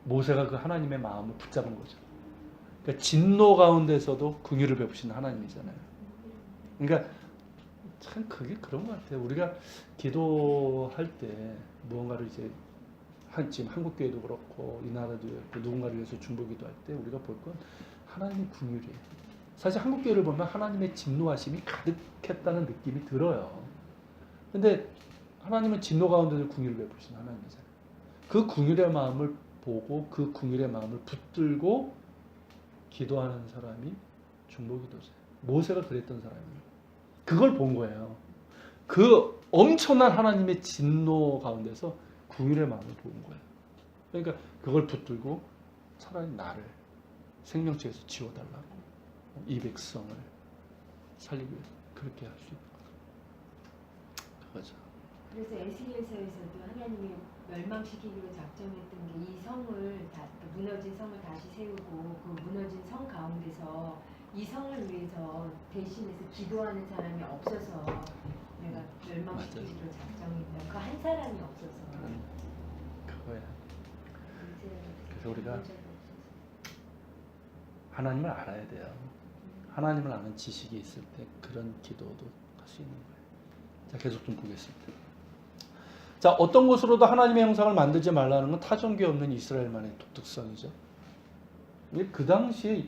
모세가 그 하나님의 마음을 붙잡은 거죠. 그러니까 진노 가운데서도 긍휼을 베푸시는 하나님이잖아요. 그러니까 참 그게 그런 것 같아요. 우리가 기도할 때 무언가를 이제 지금 한국교회도 그렇고 이 나라도 그렇고 누군가를 위해서 중보기도 할 때 우리가 볼 건 하나님의 긍휼이에요. 사실 한국교회를 보면 하나님의 진노하심이 가득했다는 느낌이 들어요. 근데 하나님은 진노 가운데도 긍휼을 베푸시는 하나님이잖아요. 그 긍휼의 마음을 보고 그 긍휼의 마음을 붙들고 기도하는 사람이 중보기도자예요. 모세가 그랬던 사람이에요. 그걸 본 거예요. 그 엄청난 하나님의 진노 가운데서 긍휼의 마음을 본 거예요. 그러니까 그걸 붙들고 차라리 나를 생명체에서 지워달라고 이 백성을 살리기 위해서 그렇게 할 수 있는 거죠. 그래서 에스겔서에서도 하나님이 멸망시키기로 작정했던 게 이 성을 무너진 성을 다시 세우고 그 무너진 성 가운데서 이 성을 위해서 대신해서 기도하는 사람이 없어서 내가 멸망시키기로 작정했다. 그 한 사람이 없어서. 그거야. 그래서 우리가 하나님을 알아야 돼요. 하나님을 아는 지식이 있을 때 그런 기도도 할 수 있는 거예요. 자, 계속 좀 보겠습니다. 자, 어떤 것으로도 하나님의 형상을 만들지 말라는 건 타종교에 없는 이스라엘만의 독특성이죠. 그 당시에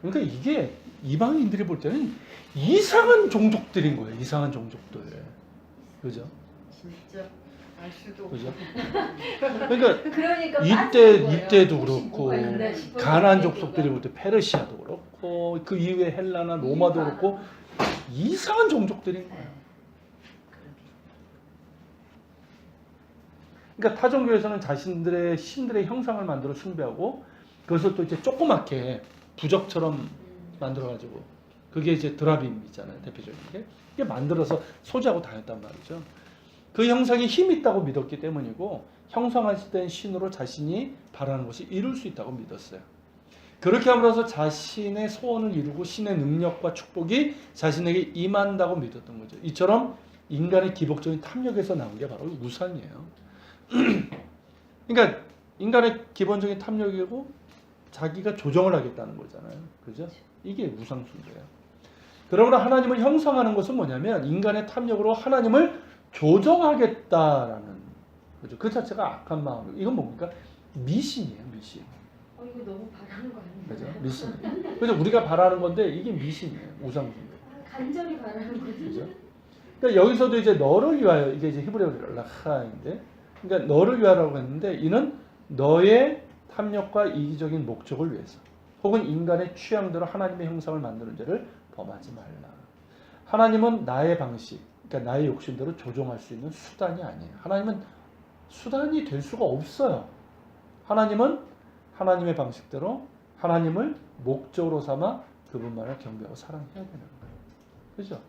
그러니까 이게 이방인들이 볼 때는 이상한 종족들인 거예요. 이상한 종족들. 그죠? 진짜 알 수도 그죠? 없고. 그러니까 이때 이때도 그렇고 가나안 족속들이 볼 때 페르시아도 그렇고 그 이후에 헬라나 로마도 그렇고 이상한 종족들인 거예요. 그러니까 타종교에서는 자신들의 신들의 형상을 만들어 숭배하고 그것을 또 이제 조그맣게 부적처럼 만들어가지고 그게 이제 드라빔이잖아요. 대표적인 게 이게 만들어서 소지하고 다녔단 말이죠. 그 형상이 힘이 있다고 믿었기 때문이고 형상화된 신으로 자신이 바라는 것을 이룰 수 있다고 믿었어요. 그렇게 함으로써 자신의 소원을 이루고 신의 능력과 축복이 자신에게 임한다고 믿었던 거죠. 이처럼 인간의 기복적인 탐욕에서 나온 게 바로 우상이에요. 그러니까 인간의 기본적인 탐욕이고 자기가 조정을 하겠다는 거잖아요. 그죠? 이게 우상 숭배예요. 그러므로 하나님을 형상하는 것은 뭐냐면 인간의 탐욕으로 하나님을 조정하겠다라는 거죠. 그 자체가 악한 마음. 이건 뭡니까? 미신이에요, 미신. 이거 너무 바라는 거 아니에요? 그죠? 미신. 그래서 우리가 바라는 건데 이게 미신이에요. 우상 숭배. 간절히 바라는 거죠. 그죠? 그러니까 여기서도 이제 너를 위하여 이게 이제 히브리어로 라하인데, 그러니까 너를 위하라고 했는데 이는 너의 탐욕과 이기적인 목적을 위해서, 혹은 인간의 취향대로 하나님의 형상을 만드는 죄를 범하지 말라. 하나님은 나의 방식, 그러니까 나의 욕심대로 조종할 수 있는 수단이 아니에요. 하나님은 수단이 될 수가 없어요. 하나님은 하나님의 방식대로 하나님을 목적으로 삼아 그분만을 경배하고 사랑해야 되는 거예요. 그죠?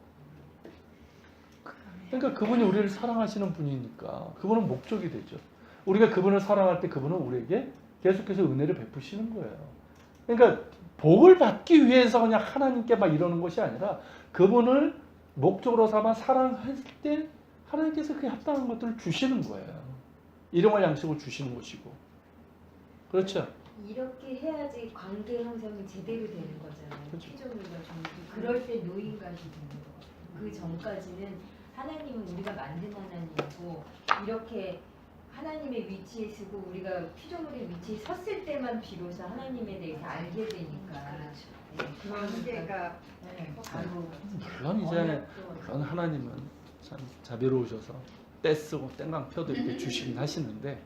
그러니까 그분이 우리를 사랑하시는 분이니까 그분은 목적이 되죠. 우리가 그분을 사랑할 때 그분은 우리에게 계속해서 은혜를 베푸시는 거예요. 그러니까 복을 받기 위해서 그냥 하나님께 막 이러는 것이 아니라 그분을 목적으로 삼아 사랑할 때 하나님께서 그 합당한 것들을 주시는 거예요. 일용할 양식을 주시는 것이고. 그렇죠? 이렇게 해야지 관계 형성이 제대로 되는 거잖아요. 그렇죠. 피조물과 종도. 그럴 때 노인까지 되는 거. 그 전까지는 하나님은 우리가 만든 하나님이고 이렇게 하나님의 위치에 서고 우리가 피조물의 위치에 섰을 때만 비로소 하나님에 대해서 알게 되니까. 네, 관계가 바로 물론 이제 물론 하나님은 참 자비로우셔서 떼쓰고 땡강 펴도 이렇게 주시긴 하시는데,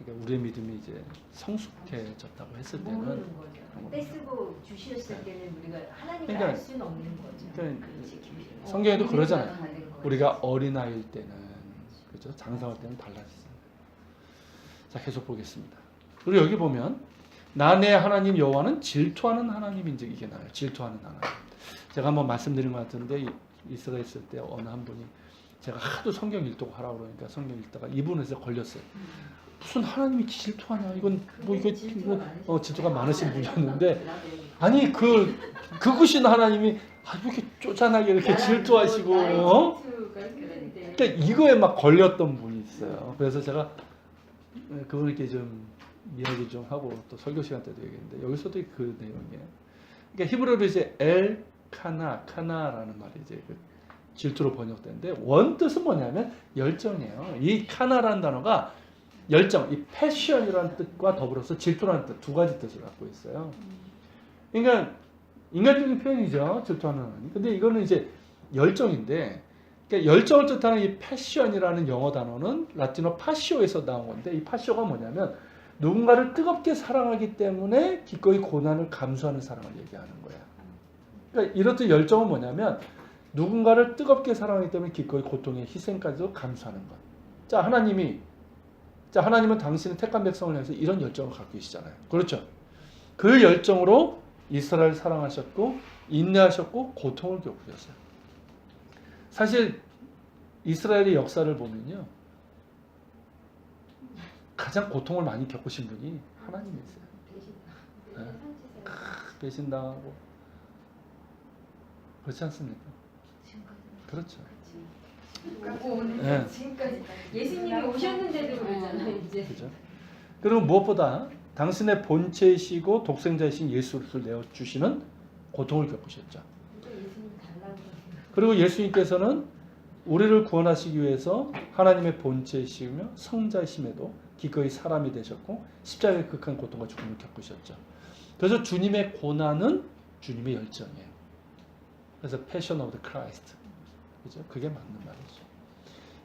그러니까 우리의 믿음이 이제 성숙해졌다고 했을 때는 모르는 거죠. 떼쓰고 주셨을 때는 우리가 하나님을 그러니까 알 수는 없는 거죠. 그러니까 그렇지. 성경에도 그러잖아요. 다른 거지. 우리가 어린아이일 때는, 그죠? 장성할 때는 달라지잖아요. 자, 계속 보겠습니다. 그리고 여기 보면 나 내 하나님 여호와는 질투하는 하나님인즉 이게 나와요. 질투하는 하나님. 제가 한번 말씀드린 것 같은데 이스라엘 있을 때 어느 한 분이 제가 하도 성경 읽도록 하라고 그러니까 성경 읽다가 이분에서 걸렸어요. 무슨 하나님이 질투하냐? 이건 뭐 이거 질투가 많으시죠. 질투가 많으신 분이었는데 아니 그것인 하나님이 왜 이렇게 쪼잔하게 이렇게 질투하시고 그러니까 이거에 막 걸렸던 분이 있어요. 그래서 제가 그분께 좀 이야기 좀 하고 또 설교 시간 때도 얘기했는데 여기서도 그 내용이에요. 그러니까 히브리어로 이제 카나라는 말이 이제 그 질투로 번역되는데 원 뜻은 뭐냐면 열정이에요. 이 카나라는 단어가 열정, 이 패션이라는 뜻과 더불어서 질투라는 뜻, 두 가지 뜻을 갖고 있어요. 그러니까 인간적인 표현이죠. 질투하는 하나님. 근데 이거는 이제 열정인데 그러니까 열정을 뜻하는 이 패션이라는 영어 단어는 라틴어 파시오에서 나온 건데 이 파시오가 뭐냐면 누군가를 뜨겁게 사랑하기 때문에 기꺼이 고난을 감수하는 사랑을 얘기하는 거야. 그러니까 이렇듯 열정은 뭐냐면 누군가를 뜨겁게 사랑하기 때문에 기꺼이 고통의 희생까지도 감수하는 것. 하나님은 당신의 택한 백성을 향해서 이런 열정을 갖고 계시잖아요. 그렇죠? 그 열정으로 이스라엘을 사랑하셨고 인내하셨고 고통을 겪으셨어요. 사실 이스라엘의 역사를 보면요. 가장 고통을 많이 겪으신 분이 하나님이세요. 네. 배신당하고 그렇지 않습니까? 그렇죠. 네. 지금까지 예수님이 오셨는데도 그러잖아요. 이제. 그죠? 그리고 무엇보다 당신의 본체이시고 독생자이신 예수를 내어주시는 고통을 겪으셨죠. 예수님 달라고. 그리고 예수님께서는 우리를 구원하시기 위해서 하나님의 본체이시며 성자이심에도 기꺼이 사람이 되셨고 십자가의 극한 고통과 죽음을 겪으셨죠. 그래서 주님의 고난은 주님의 열정이에요. 그래서 Passion of the Christ. 그죠? 그게 맞는 말이죠.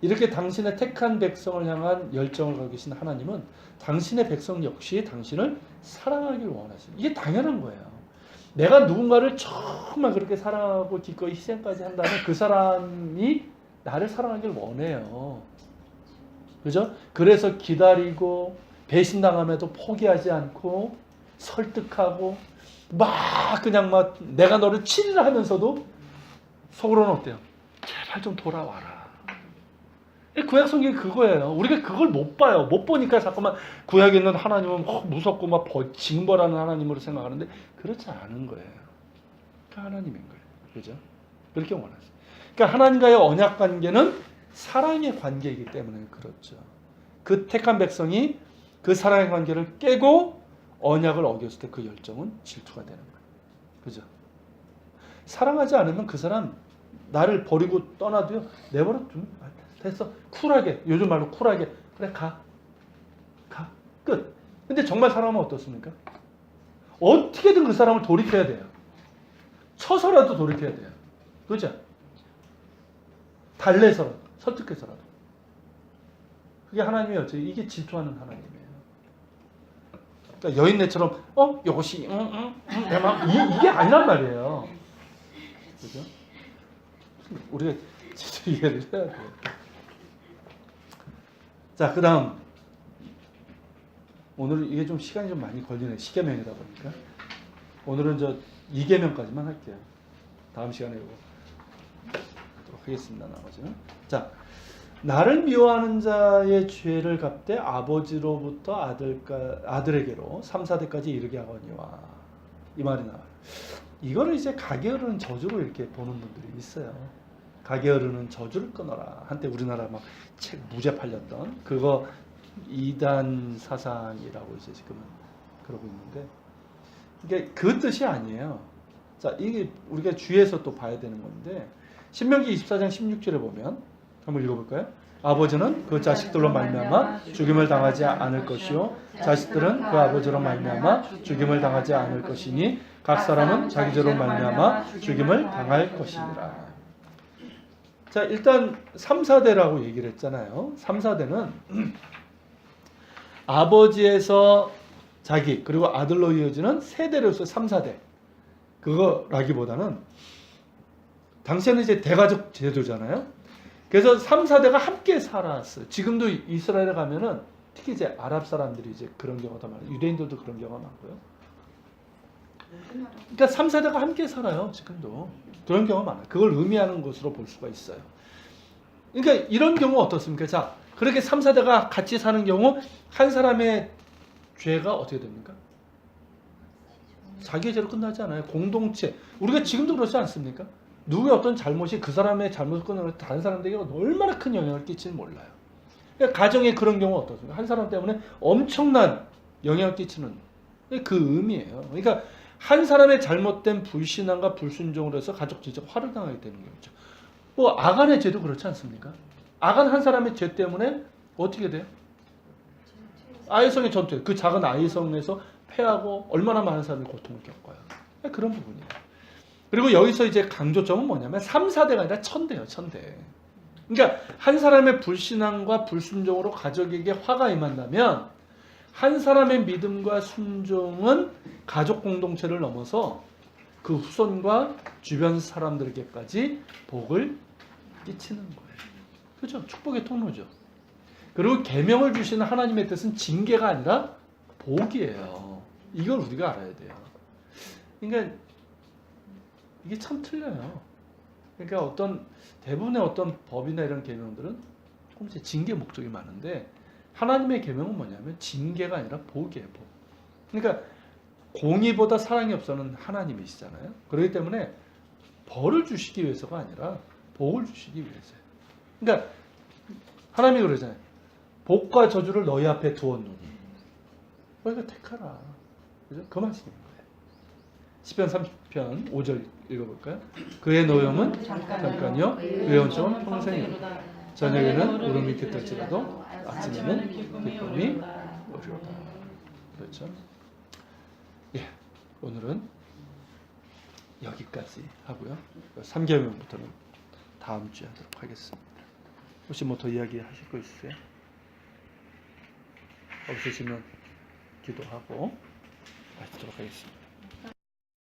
이렇게 당신의 택한 백성을 향한 열정을 가지고 계신 하나님은 당신의 백성 역시 당신을 사랑하길 원하십니다. 이게 당연한 거예요. 내가 누군가를 정말 그렇게 사랑하고 기꺼이 희생까지 한다면 그 사람이 나를 사랑하길 원해요. 그죠? 그래서 기다리고 배신당함에도 포기하지 않고 설득하고 막 그냥 막 내가 너를 치리라 하면서도 속으로는 어때요? 제발 좀 돌아와라. 구약 성경이 그거예요. 우리가 그걸 못 봐요. 못 보니까 자꾸만 구약에 있는 하나님은 무섭고 막 징벌하는 하나님으로 생각하는데 그렇지 않은 거예요. 그 하나님인 거예요. 그죠? 그렇게 원하세요. 그러니까 하나님과의 언약 관계는 사랑의 관계이기 때문에 그렇죠. 그 택한 백성이 그 사랑의 관계를 깨고 언약을 어겼을 때 그 열정은 질투가 되는 거예요. 그죠? 사랑하지 않으면 그 사람 나를 버리고 떠나도요. 내버려 두면 됐어. 쿨하게. 요즘 말로 쿨하게. 그래 가. 끝. 근데 정말 사랑하면 어떻습니까? 어떻게든 그 사람을 돌이켜야 돼요. 쳐서라도 돌이켜야 돼요. 그죠? 달래서라도. 설득해서라도. 그게 하나님이었죠. 이게 질투하는 하나님이에요. 그러니까 여인네처럼 요것이 이게 아니란 말이에요. 그죠? 우리가 진짜 이해를 해야 돼요. 자, 그 다음 오늘 이게 좀 시간이 좀 많이 걸리네. 십계명이다 보니까 오늘은 저 2계명까지만 할게요. 다음 시간에 이거 하도록 하겠습니다. 나머지는. 자, 나를 미워하는 자의 죄를 갚되 아버지로부터 아들에게로 3, 4대까지 이르게 하거니와 이 말이 나와요. 이거를 이제 가게 흐르는 저주로 이렇게 보는 분들이 있어요. 가게 흐르는 저주를 끊어라. 한때 우리나라 막 책 무제 팔렸던 그거 이단 사상이라고 이제 지금은 그러고 있는데 이게 그 뜻이 아니에요. 자, 이게 우리가 주의해서 또 봐야 되는 건데 신명기 24장 16절에 보면 한번 읽어볼까요? 아버지는 그 자식들로 말미암아 죽임을 당하지 않을 것이요 자식들은 그 아버지로 말미암아 죽임을 당하지 않을 것이니 각 사람은 자기 죄로 말미암아 죽임을 당할 것이니라. 자, 일단 3, 4대라고 얘기를 했잖아요. 3, 4대는 아버지에서 자기 그리고 아들로 이어지는 세대로서 3, 4대 그거라기보다는 당시에는 이제 대가족 제도잖아요. 그래서 3, 4대가 함께 살았어요. 지금도 이스라엘에 가면은 특히 이제 아랍 사람들이 이제 그런 경우가 많아요. 유대인들도 그런 경우가 많고요. 그러니까 3, 4대가 함께 살아요. 지금도. 그런 경우가 많아요. 그걸 의미하는 것으로 볼 수가 있어요. 그러니까 이런 경우 어떻습니까? 자, 그렇게 3, 4대가 같이 사는 경우 한 사람의 죄가 어떻게 됩니까? 자기의 죄로 끝나지 않아요. 공동체. 우리가 지금도 그렇지 않습니까? 누구의 어떤 잘못이 그 사람의 잘못을 끊어서 다른 사람들에게 얼마나 큰 영향을 끼칠지 몰라요. 그러니까 가정에 그런 경우가 어떻습니까? 한 사람 때문에 엄청난 영향을 끼치는 그 의미예요. 그러니까 한 사람의 잘못된 불신앙과 불순종으로 해서 가족 전체가 화를 당하게 되는 거죠. 뭐 아간의 죄도 그렇지 않습니까? 아간 한 사람의 죄 때문에 어떻게 돼요? 아이성의 전투, 그 작은 아이성에서 패하고 얼마나 많은 사람이 고통을 겪어요. 그런 부분이에요. 그리고 여기서 이제 강조점은 뭐냐면 3, 4대가 아니라 1000대예요. 1000대. 그러니까 한 사람의 불신앙과 불순종으로 가족에게 화가 임한다면 한 사람의 믿음과 순종은 가족 공동체를 넘어서 그 후손과 주변 사람들에게까지 복을 끼치는 거예요. 그렇죠? 축복의 통로죠. 그리고 계명을 주시는 하나님의 뜻은 징계가 아니라 복이에요. 이걸 우리가 알아야 돼요. 그러니까 이게 참 틀려요. 그러니까 어떤 대부분의 어떤 법이나 이런 계명들은 조금씩 징계 목적이 많은데 하나님의 계명은 뭐냐면 징계가 아니라 복이에요. 복. 그러니까 공의보다 사랑이 없어는 하나님이시잖아요. 그렇기 때문에 벌을 주시기 위해서가 아니라 복을 주시기 위해서예요. 그러니까 하나님이 그러잖아요. 복과 저주를 너희 앞에 두었노니 너희가 택하라. 그죠? 그 말씀인 거예요. 시편 30편 5절 읽어볼까요? 그의 노염은 잠깐요, 그의 온종은 평생이로다. 저녁에는 울음이 깃들지라도 아침에는 기쁨이 오리로다. 그렇죠? 예, 오늘은 여기까지 하고요. 3계명부터는 다음 주에 하도록 하겠습니다. 혹시 뭐 더 이야기하실 거 있으세요? 없으시면 기도하고 마치도록 하겠습니다.